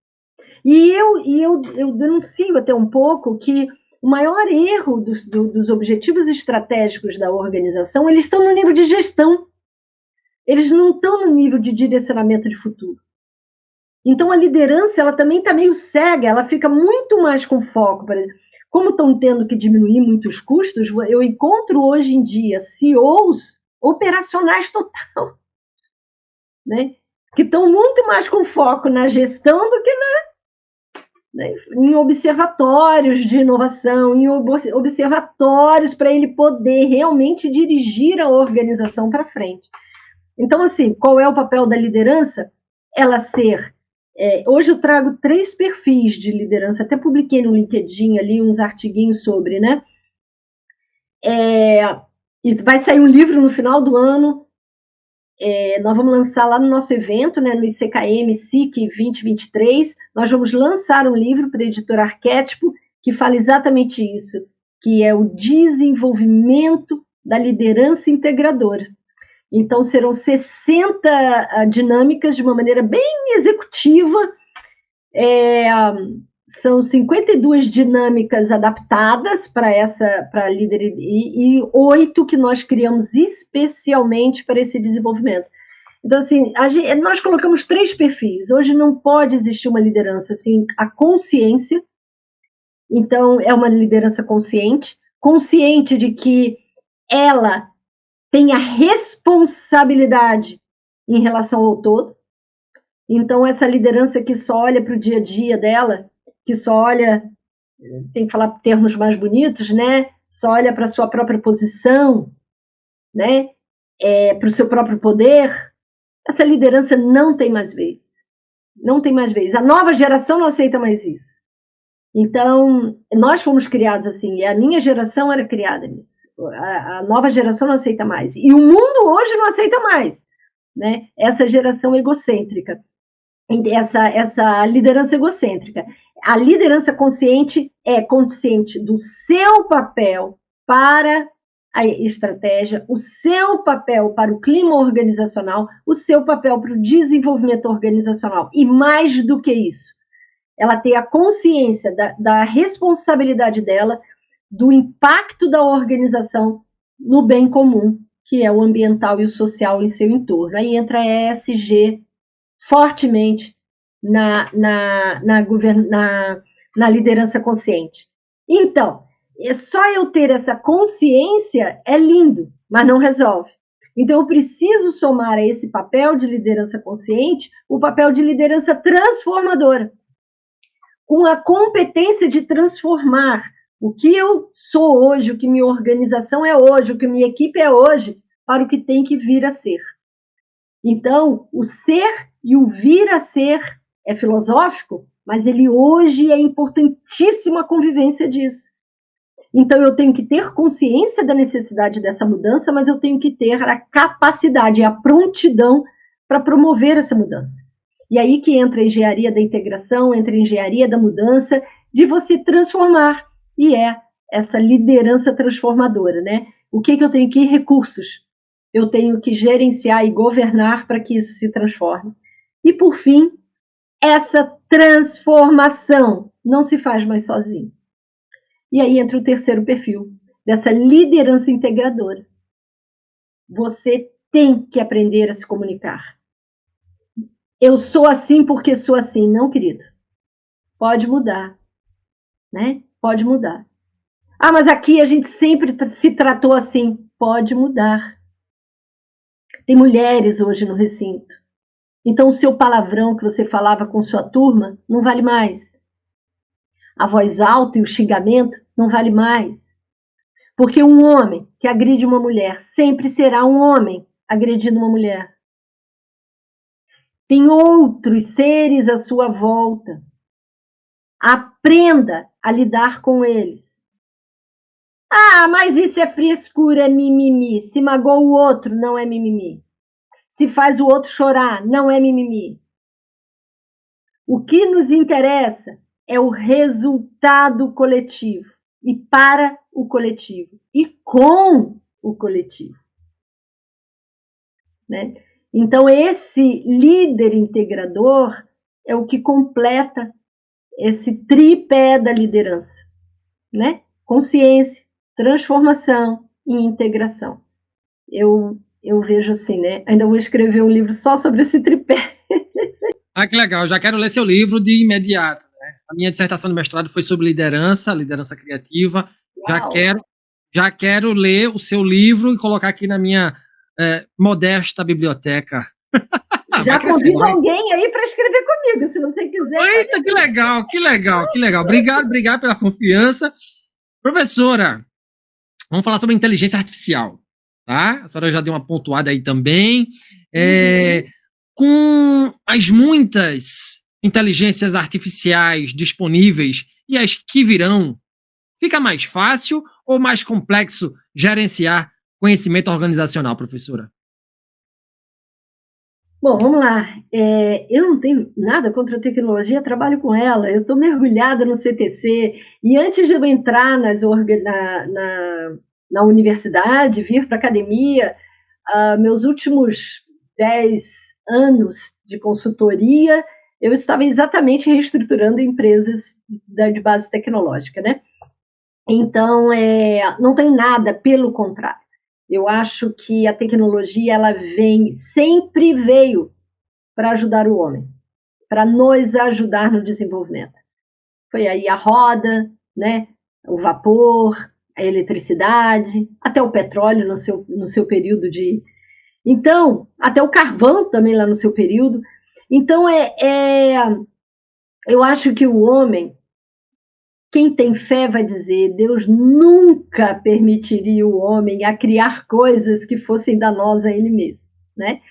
E eu denuncio até um pouco que o maior erro dos objetivos estratégicos da organização, eles estão no nível de gestão. Eles não estão no nível de direcionamento de futuro. Então, a liderança, ela também está meio cega, ela fica muito mais com foco. Como estão tendo que diminuir muitos custos, eu encontro hoje em dia CEOs operacionais total, né? Que estão muito mais com foco na gestão do que em observatórios de inovação, em observatórios para ele poder realmente dirigir a organização para frente. Então, assim, qual é o papel da liderança? Ela ser... hoje eu trago 3 perfis de liderança, até publiquei no LinkedIn ali uns artiguinhos sobre, né? E vai sair um livro no final do ano, nós vamos lançar lá no nosso evento, né, no ICKM SIC 2023, nós vamos lançar um livro para a editora Arquétipo, que fala exatamente isso, que é o desenvolvimento da liderança integradora. Então, serão 60 dinâmicas de uma maneira bem executiva, são 52 dinâmicas adaptadas para líder e 8 que nós criamos especialmente para esse desenvolvimento. Então, assim, nós colocamos 3 perfis. Hoje não pode existir uma liderança, assim, a consciência. Então, é uma liderança consciente de que ela tem a responsabilidade em relação ao todo. Então, essa liderança que só olha para o dia a dia dela, que só olha, tem que falar termos mais bonitos, né? Só olha para a sua própria posição, né? Para o seu próprio poder, essa liderança não tem mais vez. Não tem mais vez. A nova geração não aceita mais isso. Então, nós fomos criados assim, e a minha geração era criada nisso. A nova geração não aceita mais. E o mundo hoje não aceita mais, né? Essa geração egocêntrica. Essa liderança egocêntrica. A liderança consciente é consciente do seu papel para a estratégia, o seu papel para o clima organizacional, o seu papel para o desenvolvimento organizacional. E mais do que isso, ela tem a consciência da responsabilidade dela, do impacto da organização no bem comum, que é o ambiental e o social em seu entorno. Aí entra a ESG fortemente na liderança consciente. Então, só eu ter essa consciência é lindo, mas não resolve. Então, eu preciso somar a esse papel de liderança consciente o papel de liderança transformadora, com a competência de transformar o que eu sou hoje, o que minha organização é hoje, o que minha equipe é hoje, para o que tem que vir a ser. Então, o ser e o vir a ser é filosófico, mas ele hoje é importantíssimo a convivência disso. Então, eu tenho que ter consciência da necessidade dessa mudança, mas eu tenho que ter a capacidade, a prontidão para promover essa mudança. E aí que entra a engenharia da integração, entra a engenharia da mudança, de você transformar. E é essa liderança transformadora, né? O que eu tenho que? Recursos. Eu tenho que gerenciar e governar para que isso se transforme. E, por fim, essa transformação não se faz mais sozinho. E aí entra o terceiro perfil, dessa liderança integradora. Você tem que aprender a se comunicar. Eu sou assim porque sou assim. Não, querido. Pode mudar. Né? Pode mudar. Ah, mas aqui a gente sempre se tratou assim. Pode mudar. Tem mulheres hoje no recinto. Então o seu palavrão que você falava com sua turma não vale mais. A voz alta e o xingamento não vale mais. Porque um homem que agride uma mulher sempre será um homem agredindo uma mulher. Tem outros seres à sua volta. Aprenda a lidar com eles. Ah, mas isso é frescura, é mimimi. Se magoa o outro, não é mimimi. Se faz o outro chorar, não é mimimi. O que nos interessa é o resultado coletivo. E para o coletivo. E com o coletivo. Né? Então, esse líder integrador é o que completa esse tripé da liderança, né? Consciência, transformação e integração. Eu vejo assim, né? Ainda vou escrever um livro só sobre esse tripé. Ah, que legal. Já quero ler seu livro de imediato. Né? A minha dissertação de mestrado foi sobre liderança criativa. Já quero ler o seu livro e colocar aqui na minha modesta biblioteca. Já convido alguém aí para escrever comigo, se você quiser. Eita, que legal. Obrigado pela confiança. Professora, vamos falar sobre inteligência artificial, tá? A senhora já deu uma pontuada aí também. Com as muitas inteligências artificiais disponíveis e as que virão, fica mais fácil ou mais complexo gerenciar conhecimento organizacional, professora? Bom, vamos lá. Eu não tenho nada contra a tecnologia, trabalho com ela, eu estou mergulhada no CTC, e antes de eu entrar na universidade, vir para a academia, meus últimos 10 anos de consultoria, eu estava exatamente reestruturando empresas de base tecnológica, né? Então, não tem nada, pelo contrário. Eu acho que a tecnologia ela sempre veio para ajudar o homem, para nos ajudar no desenvolvimento. Foi aí a roda, né? O vapor, a eletricidade, até o petróleo no seu período de... Então, até o carvão também lá no seu período. Então, eu acho que o homem, quem tem fé vai dizer, Deus nunca permitiria o homem a criar coisas que fossem danosas a ele mesmo, né?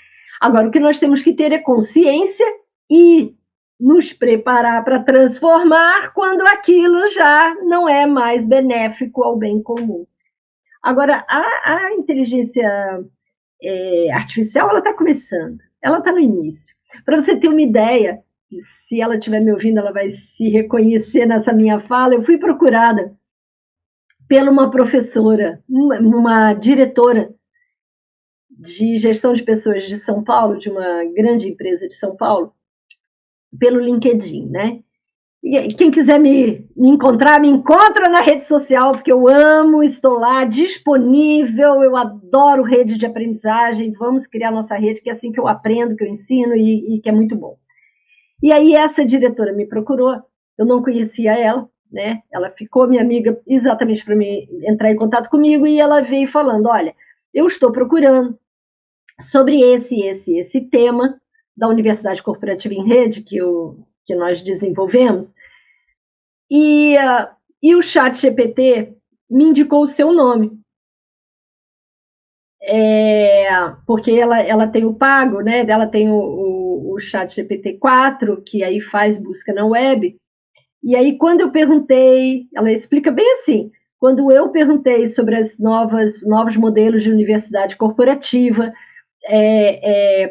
Agora, o que nós temos que ter é consciência e nos preparar para transformar quando aquilo já não é mais benéfico ao bem comum. Agora, a inteligência artificial, ela está começando, ela está no início. Para você ter uma ideia, se ela estiver me ouvindo, ela vai se reconhecer nessa minha fala, eu fui procurada por uma professora, uma diretora de gestão de pessoas de São Paulo, de uma grande empresa de São Paulo, pelo LinkedIn, né? E quem quiser me encontrar, me encontra na rede social, porque eu amo, estou lá, disponível, eu adoro rede de aprendizagem, vamos criar nossa rede, que é assim que eu aprendo, que eu ensino e que é muito bom. E aí essa diretora me procurou, eu não conhecia ela, né? Ela ficou minha amiga exatamente para me entrar em contato comigo e ela veio falando, olha, eu estou procurando sobre esse tema da Universidade Corporativa em Rede que nós desenvolvemos e o ChatGPT me indicou o seu nome. Porque ela tem o pago, né? Ela tem o ChatGPT 4, que aí faz busca na web. E aí, quando eu perguntei, ela explica bem assim, quando eu perguntei sobre os novos modelos de universidade corporativa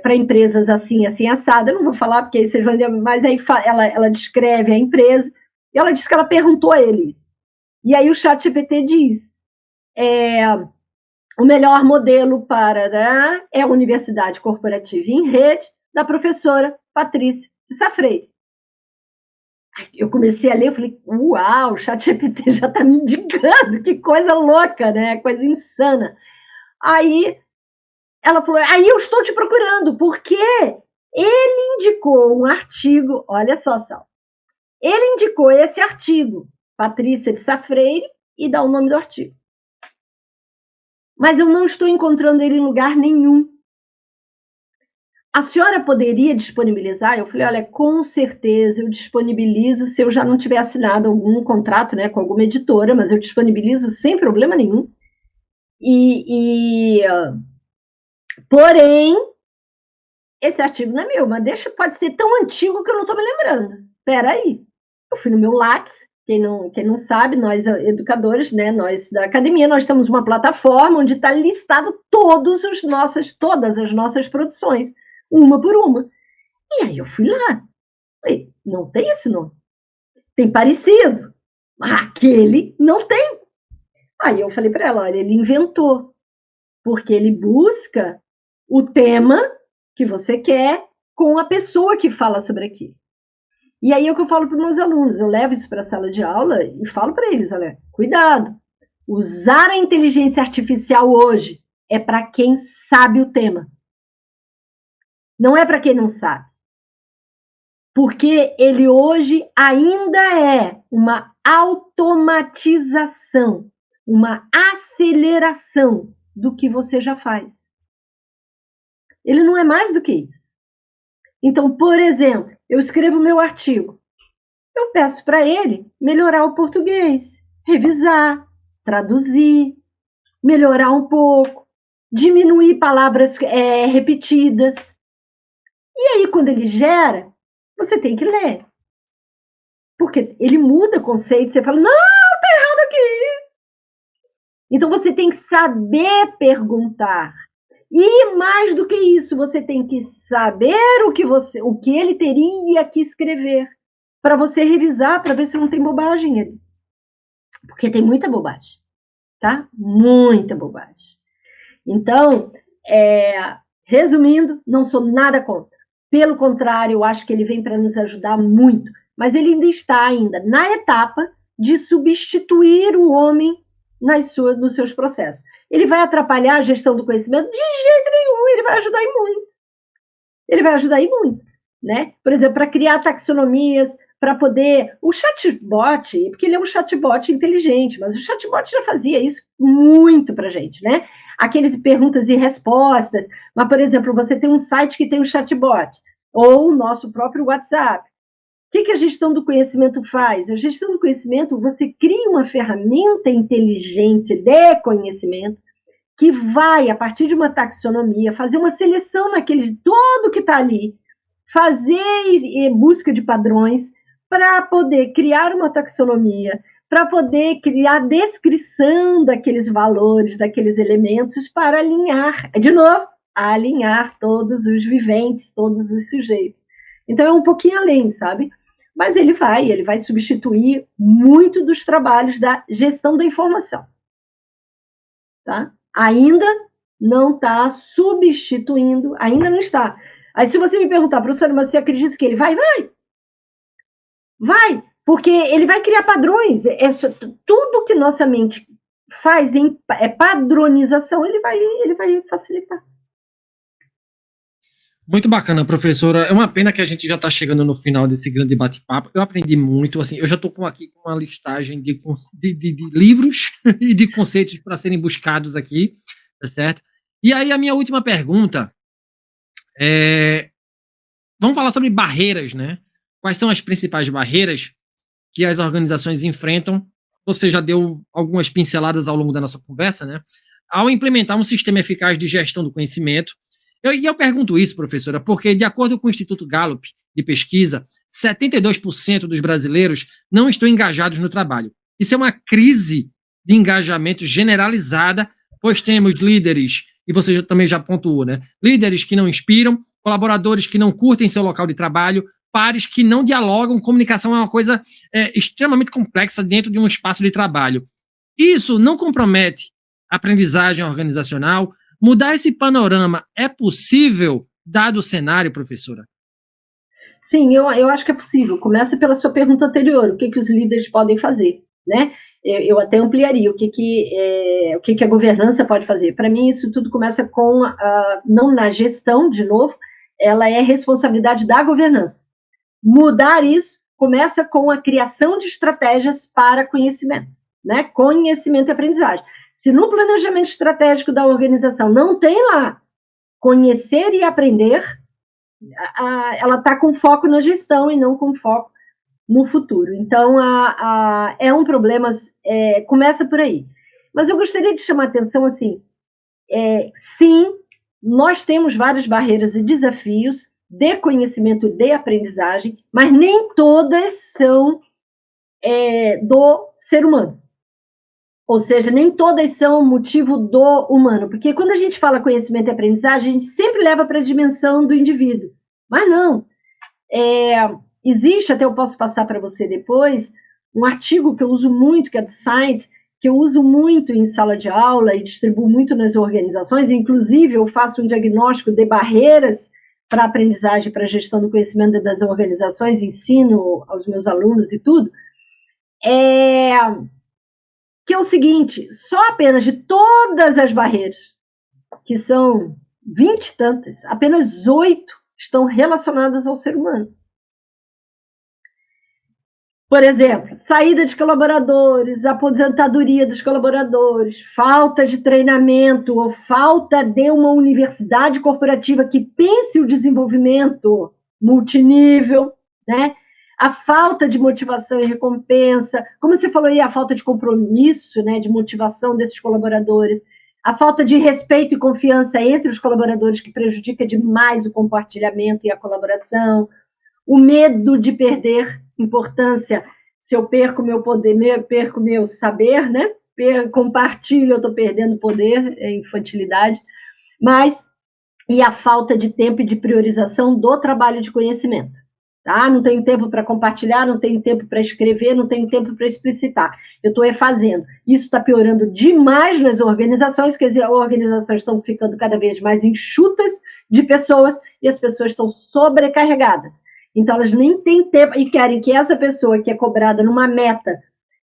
para empresas assim, assada, eu não vou falar, porque aí vocês vão entender, mas aí ela descreve a empresa, e ela disse que ela perguntou a eles. E aí o ChatGPT diz, o melhor modelo para é a Universidade Corporativa em Rede, da professora Patrícia de Safreire. Eu comecei a ler, eu falei, uau, o ChatGPT já está me indicando, que coisa louca, né? Coisa insana. Aí ela falou, aí eu estou te procurando, porque ele indicou um artigo, olha só, Sal, ele indicou esse artigo, Patrícia de Safreire, e dá o nome do artigo. Mas eu não estou encontrando ele em lugar nenhum. A senhora poderia disponibilizar? Eu falei, olha, com certeza eu disponibilizo se eu já não tiver assinado algum contrato, né, com alguma editora, mas eu disponibilizo sem problema nenhum. Porém, esse artigo não é meu, mas pode ser tão antigo que eu não estou me lembrando. Espera aí. Eu fui no meu Lattes, quem não sabe, nós educadores, né, nós da academia, nós temos uma plataforma onde está listado todas as nossas produções, uma por uma. E aí eu fui lá. Falei, não tem esse nome. Tem parecido. Aquele não tem. Aí eu falei para ela, olha, ele inventou. Porque ele busca o tema que você quer com a pessoa que fala sobre aquilo. E aí é o que eu falo para os meus alunos, eu levo isso para a sala de aula e falo para eles, olha, cuidado, usar a inteligência artificial hoje é para quem sabe o tema. Não é para quem não sabe. Porque ele hoje ainda é uma automatização, uma aceleração do que você já faz. Ele não é mais do que isso. Então, por exemplo, eu escrevo meu artigo. Eu peço para ele melhorar o português, revisar, traduzir, melhorar um pouco, diminuir palavras repetidas. E aí, quando ele gera, você tem que ler. Porque ele muda conceito, você fala, não, tá errado aqui. Então, você tem que saber perguntar. E mais do que isso, você tem que saber o que ele teria que escrever para você revisar, para ver se não tem bobagem ali. Porque tem muita bobagem, tá? Muita bobagem. Então, resumindo, não sou nada contra. Pelo contrário, eu acho que ele vem para nos ajudar muito. Mas ele ainda está na etapa de substituir o homem nos seus processos. Ele vai atrapalhar a gestão do conhecimento? De jeito nenhum, ele vai ajudar e muito. Ele vai ajudar e muito, né? Por exemplo, para criar taxonomias, para poder... O chatbot, porque ele é um chatbot inteligente, mas o chatbot já fazia isso muito para a gente, né? Aqueles perguntas e respostas, mas, por exemplo, você tem um site que tem um chatbot, ou o nosso próprio WhatsApp. O que a gestão do conhecimento faz? A gestão do conhecimento, você cria uma ferramenta inteligente de conhecimento que vai, a partir de uma taxonomia, fazer uma seleção naquele todo que está ali, fazer busca de padrões para poder criar uma taxonomia, para poder criar a descrição daqueles valores, daqueles elementos, para alinhar, de novo, alinhar todos os viventes, todos os sujeitos. Então, é um pouquinho além, sabe? Mas ele vai substituir muito dos trabalhos da gestão da informação. Tá? Ainda não está substituindo, ainda não está. Aí, se você me perguntar, professora, mas você acredita que ele vai? Vai, porque ele vai criar padrões. Tudo que nossa mente faz é padronização, ele vai facilitar. Muito bacana, professora. É uma pena que a gente já está chegando no final desse grande bate-papo. Eu aprendi muito, assim, eu já estou aqui com uma listagem de livros e de conceitos para serem buscados aqui, tá certo? E aí a minha última pergunta vamos falar sobre barreiras, né? Quais são as principais barreiras que as organizações enfrentam? Você já deu algumas pinceladas ao longo da nossa conversa, né? Ao implementar um sistema eficaz de gestão do conhecimento. Eu pergunto isso, professora, porque, de acordo com o Instituto Gallup de pesquisa, 72% dos brasileiros não estão engajados no trabalho. Isso é uma crise de engajamento generalizada, pois temos líderes, e você também já pontuou, né? Líderes que não inspiram, colaboradores que não curtem seu local de trabalho, pares que não dialogam. Comunicação é uma coisa extremamente complexa dentro de um espaço de trabalho. Isso não compromete a aprendizagem organizacional. Mudar esse panorama é possível, dado o cenário, professora? Sim, eu acho que é possível. Começa pela sua pergunta anterior, o que os líderes podem fazer, né? Eu até ampliaria, o que a governança pode fazer. Para mim, isso tudo começa com, não na gestão, de novo, ela é responsabilidade da governança. Mudar isso começa com a criação de estratégias para conhecimento, né? Conhecimento e aprendizagem. Se no planejamento estratégico da organização não tem lá conhecer e aprender, ela está com foco na gestão e não com foco no futuro. Então, é um problema, começa por aí. Mas eu gostaria de chamar a atenção, assim, sim, nós temos várias barreiras e desafios de conhecimento e de aprendizagem, mas nem todas são do ser humano. Ou seja, nem todas são motivo do humano, porque quando a gente fala conhecimento e aprendizagem, a gente sempre leva para a dimensão do indivíduo, mas não. Existe, até eu posso passar para você depois, um artigo que eu uso muito, que é do site, que eu uso muito em sala de aula e distribuo muito nas organizações, inclusive eu faço um diagnóstico de barreiras para a aprendizagem, para a gestão do conhecimento das organizações, ensino aos meus alunos e tudo, que é o seguinte, só apenas de todas as barreiras, que são 20 e tantas, apenas 8 estão relacionadas ao ser humano. Por exemplo, saída de colaboradores, aposentadoria dos colaboradores, falta de treinamento ou falta de uma universidade corporativa que pense o desenvolvimento multinível, né? A falta de motivação e recompensa, como você falou aí, a falta de compromisso, né, de motivação desses colaboradores, a falta de respeito e confiança entre os colaboradores, que prejudica demais o compartilhamento e a colaboração, o medo de perder importância, se eu perco meu poder, perco meu saber, né? Compartilho, eu estou perdendo poder, infantilidade, e a falta de tempo e de priorização do trabalho de conhecimento. Tá? Não tenho tempo para compartilhar, não tenho tempo para escrever, não tenho tempo para explicitar. Eu estou fazendo. Isso está piorando demais nas organizações, porque as organizações estão ficando cada vez mais enxutas de pessoas e as pessoas estão sobrecarregadas. Então, elas nem têm tempo e querem que essa pessoa que é cobrada numa meta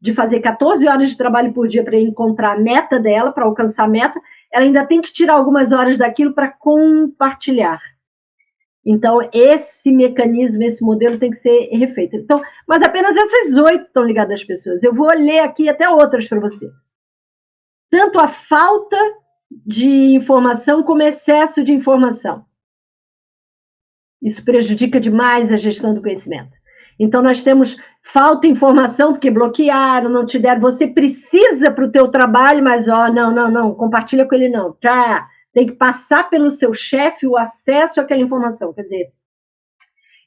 de fazer 14 horas de trabalho por dia para encontrar a meta dela, para alcançar a meta, ela ainda tem que tirar algumas horas daquilo para compartilhar. Então, esse mecanismo, esse modelo tem que ser refeito. Então, mas apenas essas 8 estão ligadas às pessoas. Eu vou ler aqui até outras para você. Tanto a falta de informação como excesso de informação. Isso prejudica demais a gestão do conhecimento. Então, nós temos falta de informação, porque bloquearam, não te deram. Você precisa para o teu trabalho, mas, não, compartilha com ele não. Já tem que passar pelo seu chefe o acesso àquela informação. Quer dizer,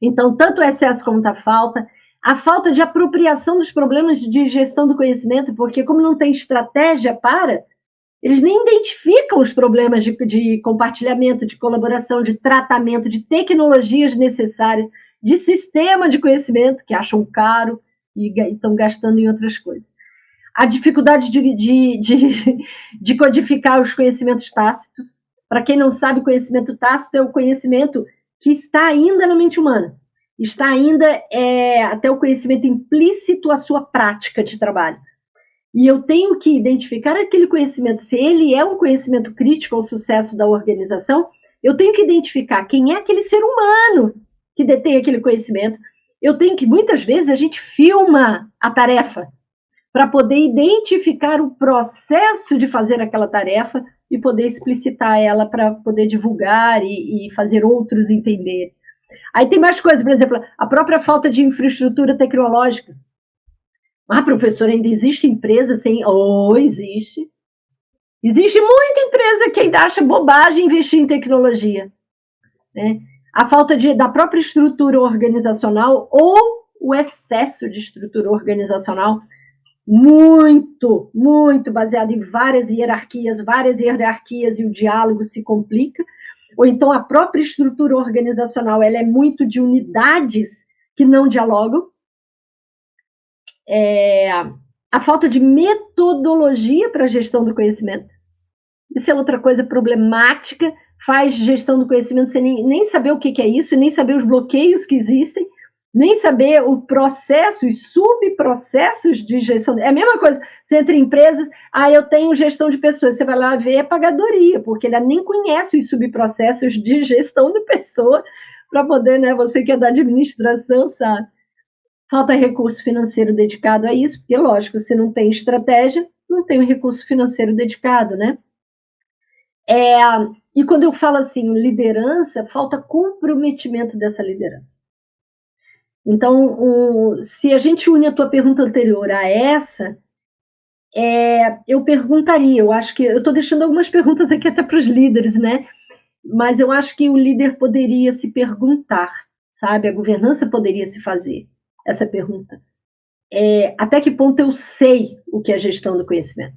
então, tanto o excesso como a falta de apropriação dos problemas de gestão do conhecimento, porque como não tem estratégia eles nem identificam os problemas de compartilhamento, de colaboração, de tratamento, de tecnologias necessárias, de sistema de conhecimento, que acham caro e estão gastando em outras coisas. A dificuldade de codificar os conhecimentos tácitos. Para quem não sabe, conhecimento tácito é o conhecimento que está ainda na mente humana. Está ainda até o conhecimento implícito à sua prática de trabalho. E eu tenho que identificar aquele conhecimento, se ele é um conhecimento crítico ao sucesso da organização, eu tenho que identificar quem é aquele ser humano que detém aquele conhecimento. Eu tenho que, muitas vezes, a gente filma a tarefa para poder identificar o processo de fazer aquela tarefa e poder explicitar ela para poder divulgar e fazer outros entender. Aí tem mais coisas, por exemplo, a própria falta de infraestrutura tecnológica. Professor, ainda existe empresa sem... existe. Existe muita empresa que ainda acha bobagem investir em tecnologia. Né? A falta da própria estrutura organizacional ou o excesso de estrutura organizacional muito, muito baseado em várias hierarquias e o diálogo se complica. Ou então a própria estrutura organizacional ela é muito de unidades que não dialogam. A falta de metodologia para a gestão do conhecimento. Isso é outra coisa problemática, faz gestão do conhecimento sem nem saber o que é isso, nem saber os bloqueios que existem, nem saber o processo, os subprocessos de gestão. É a mesma coisa, você entra em empresas, eu tenho gestão de pessoas, você vai lá ver, é pagadoria, porque ela nem conhece os subprocessos de gestão de pessoa para poder, né, você que é da administração, sabe? Falta recurso financeiro dedicado a isso, porque, lógico, se não tem estratégia, não tem um recurso financeiro dedicado, né? E quando eu falo assim, liderança, falta comprometimento dessa liderança. Então, se a gente une a tua pergunta anterior a essa, eu perguntaria, eu acho que, eu estou deixando algumas perguntas aqui até para os líderes, né? Mas eu acho que o líder poderia se perguntar, sabe? A governança poderia se fazer essa pergunta. Até que ponto eu sei o que é gestão do conhecimento?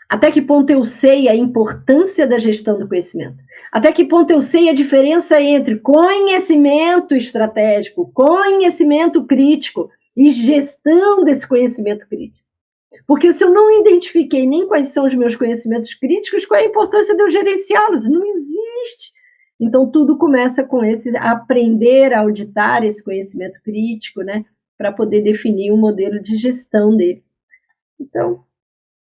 Até que ponto eu sei a importância da gestão do conhecimento? Até que ponto eu sei a diferença entre conhecimento estratégico, conhecimento crítico e gestão desse conhecimento crítico? Porque se eu não identifiquei nem quais são os meus conhecimentos críticos, qual é a importância de eu gerenciá-los? Não existe. Então, tudo começa com aprender a auditar esse conhecimento crítico, né, para poder definir um modelo de gestão dele. Então,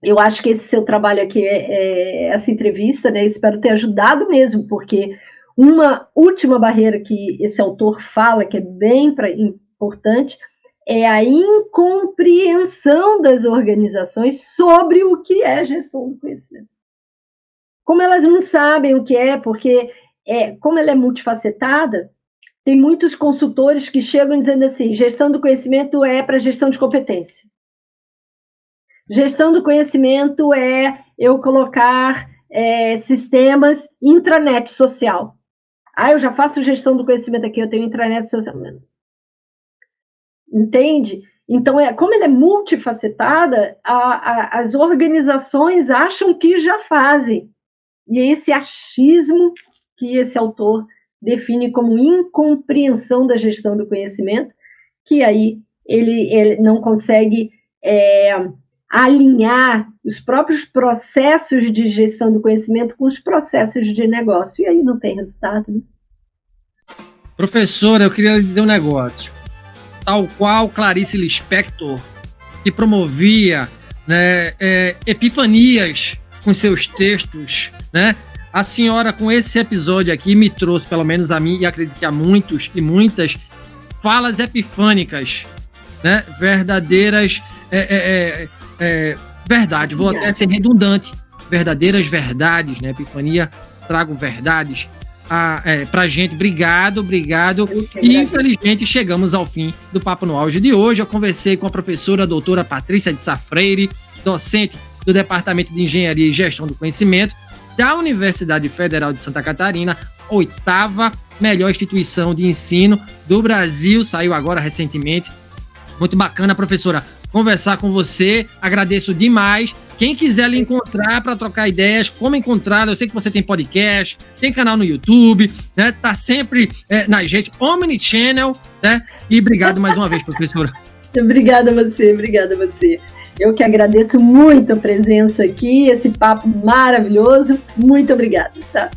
eu acho que esse seu trabalho aqui, essa entrevista, né, espero ter ajudado mesmo, porque uma última barreira que esse autor fala, que é bem importante, é a incompreensão das organizações sobre o que é gestão do conhecimento. Como elas não sabem o que é, porque como ela é multifacetada, tem muitos consultores que chegam dizendo assim, gestão do conhecimento é para gestão de competência. Gestão do conhecimento é eu colocar sistemas intranet social. Eu já faço gestão do conhecimento aqui, eu tenho intranet social. Entende? Então, como ela é multifacetada, as organizações acham que já fazem. E é esse achismo que esse autor define como incompreensão da gestão do conhecimento, que aí ele não consegue alinhar os próprios processos de gestão do conhecimento com os processos de negócio, e aí não tem resultado. Né? Professora, eu queria lhe dizer um negócio. Tal qual Clarice Lispector, que promovia, né, epifanias com seus textos, né? A senhora, com esse episódio aqui, me trouxe, pelo menos a mim, e acredito que a muitos e muitas, falas epifânicas, né? Verdadeiras verdades. Vou até ser redundante. Verdadeiras verdades, né? Epifania, trago verdades pra gente. Obrigado. E, infelizmente, chegamos ao fim do Papo no Auge de hoje. Eu conversei com a professora doutora Patrícia de Sá Freire, docente do Departamento de Engenharia e Gestão do Conhecimento da Universidade Federal de Santa Catarina, 8ª melhor instituição de ensino do Brasil, saiu agora recentemente. Muito bacana, professora, conversar com você, agradeço demais. Quem quiser lhe encontrar para trocar ideias, como encontrar, eu sei que você tem podcast, tem canal no YouTube, né? Tá sempre nas redes, Omnichannel, né? E obrigado mais uma vez, professora. Obrigada a você. Eu que agradeço muito a presença aqui, esse papo maravilhoso. Muito obrigada, tá?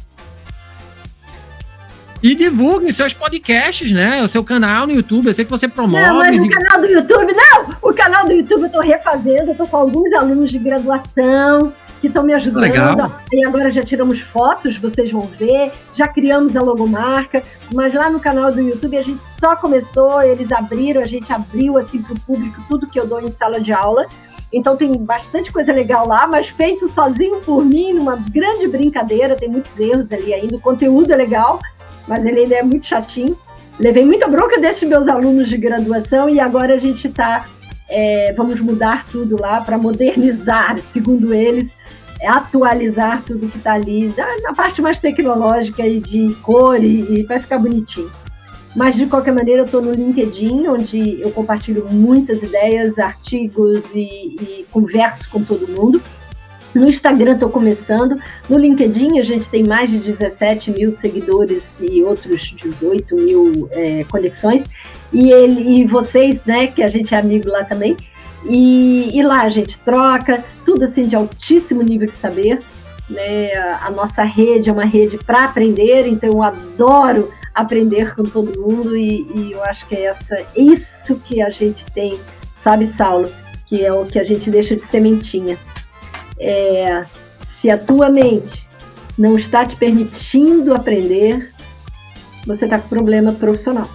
E divulgue seus podcasts, né? O seu canal no YouTube, eu sei que você promove. Não, mas o canal do YouTube eu tô refazendo, eu tô com alguns alunos de graduação que estão me ajudando. Legal. E agora já tiramos fotos, vocês vão ver, já criamos a logomarca, mas lá no canal do YouTube a gente só começou, a gente abriu assim pro público tudo que eu dou em sala de aula. Então tem bastante coisa legal lá, mas feito sozinho por mim, numa grande brincadeira, tem muitos erros ali ainda, o conteúdo é legal, mas ele ainda é muito chatinho. Levei muita bronca desses meus alunos de graduação e agora a gente vamos mudar tudo lá para modernizar, segundo eles, atualizar tudo que está ali, na parte mais tecnológica e de cor e vai ficar bonitinho. Mas, de qualquer maneira, eu estou no LinkedIn, onde eu compartilho muitas ideias, artigos e converso com todo mundo. No Instagram estou começando. No LinkedIn a gente tem mais de 17 mil seguidores e outros 18 mil conexões. E vocês, né, que a gente é amigo lá também. E lá a gente troca, tudo assim de altíssimo nível de saber. Né? A nossa rede é uma rede para aprender, então eu adoro aprender com todo mundo e eu acho que é isso que a gente tem, sabe, Saulo? Que é o que a gente deixa de sementinha. Se a tua mente não está te permitindo aprender, você está com problema profissional.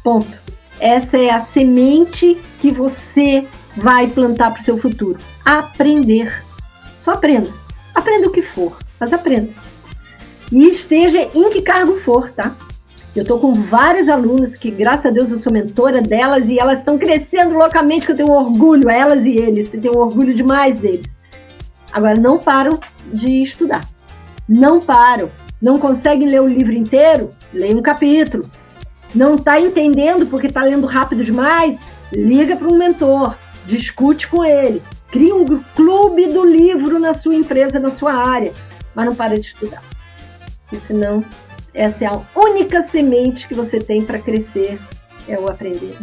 Ponto. Essa é a semente que você vai plantar para o seu futuro. Aprender. Só aprenda. Aprenda o que for, mas aprenda. E esteja em que cargo for, tá? Eu estou com várias alunas que, graças a Deus, eu sou mentora delas e elas estão crescendo loucamente, que eu tenho orgulho, elas e eles, eu tenho orgulho demais deles. Agora, não param de estudar. Não param. Não conseguem ler o livro inteiro? Leia um capítulo. Não está entendendo porque está lendo rápido demais? Liga para um mentor, discute com ele. Crie um clube do livro na sua empresa, na sua área. Mas não para de estudar. Porque senão, essa é a única semente que você tem para crescer, é o aprender.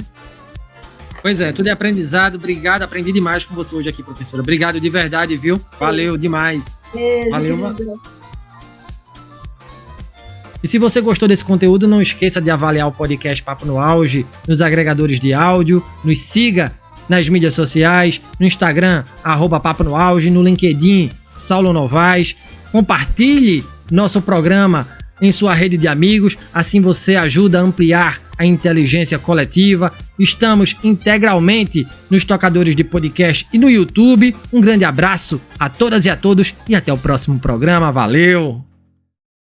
Pois é, tudo é aprendizado. Obrigado, aprendi demais com você hoje aqui, professora. Obrigado de verdade, viu? Valeu demais. Beijo. Valeu. E se você gostou desse conteúdo, não esqueça de avaliar o podcast Papo no Auge nos agregadores de áudio, nos siga nas mídias sociais, no Instagram, @Papo no Auge, no LinkedIn, Saulo Novaes. Compartilhe nosso programa em sua rede de amigos, assim você ajuda a ampliar a inteligência coletiva. Estamos integralmente nos tocadores de podcast e no YouTube. Um grande abraço a todas e a todos e até o próximo programa. Valeu!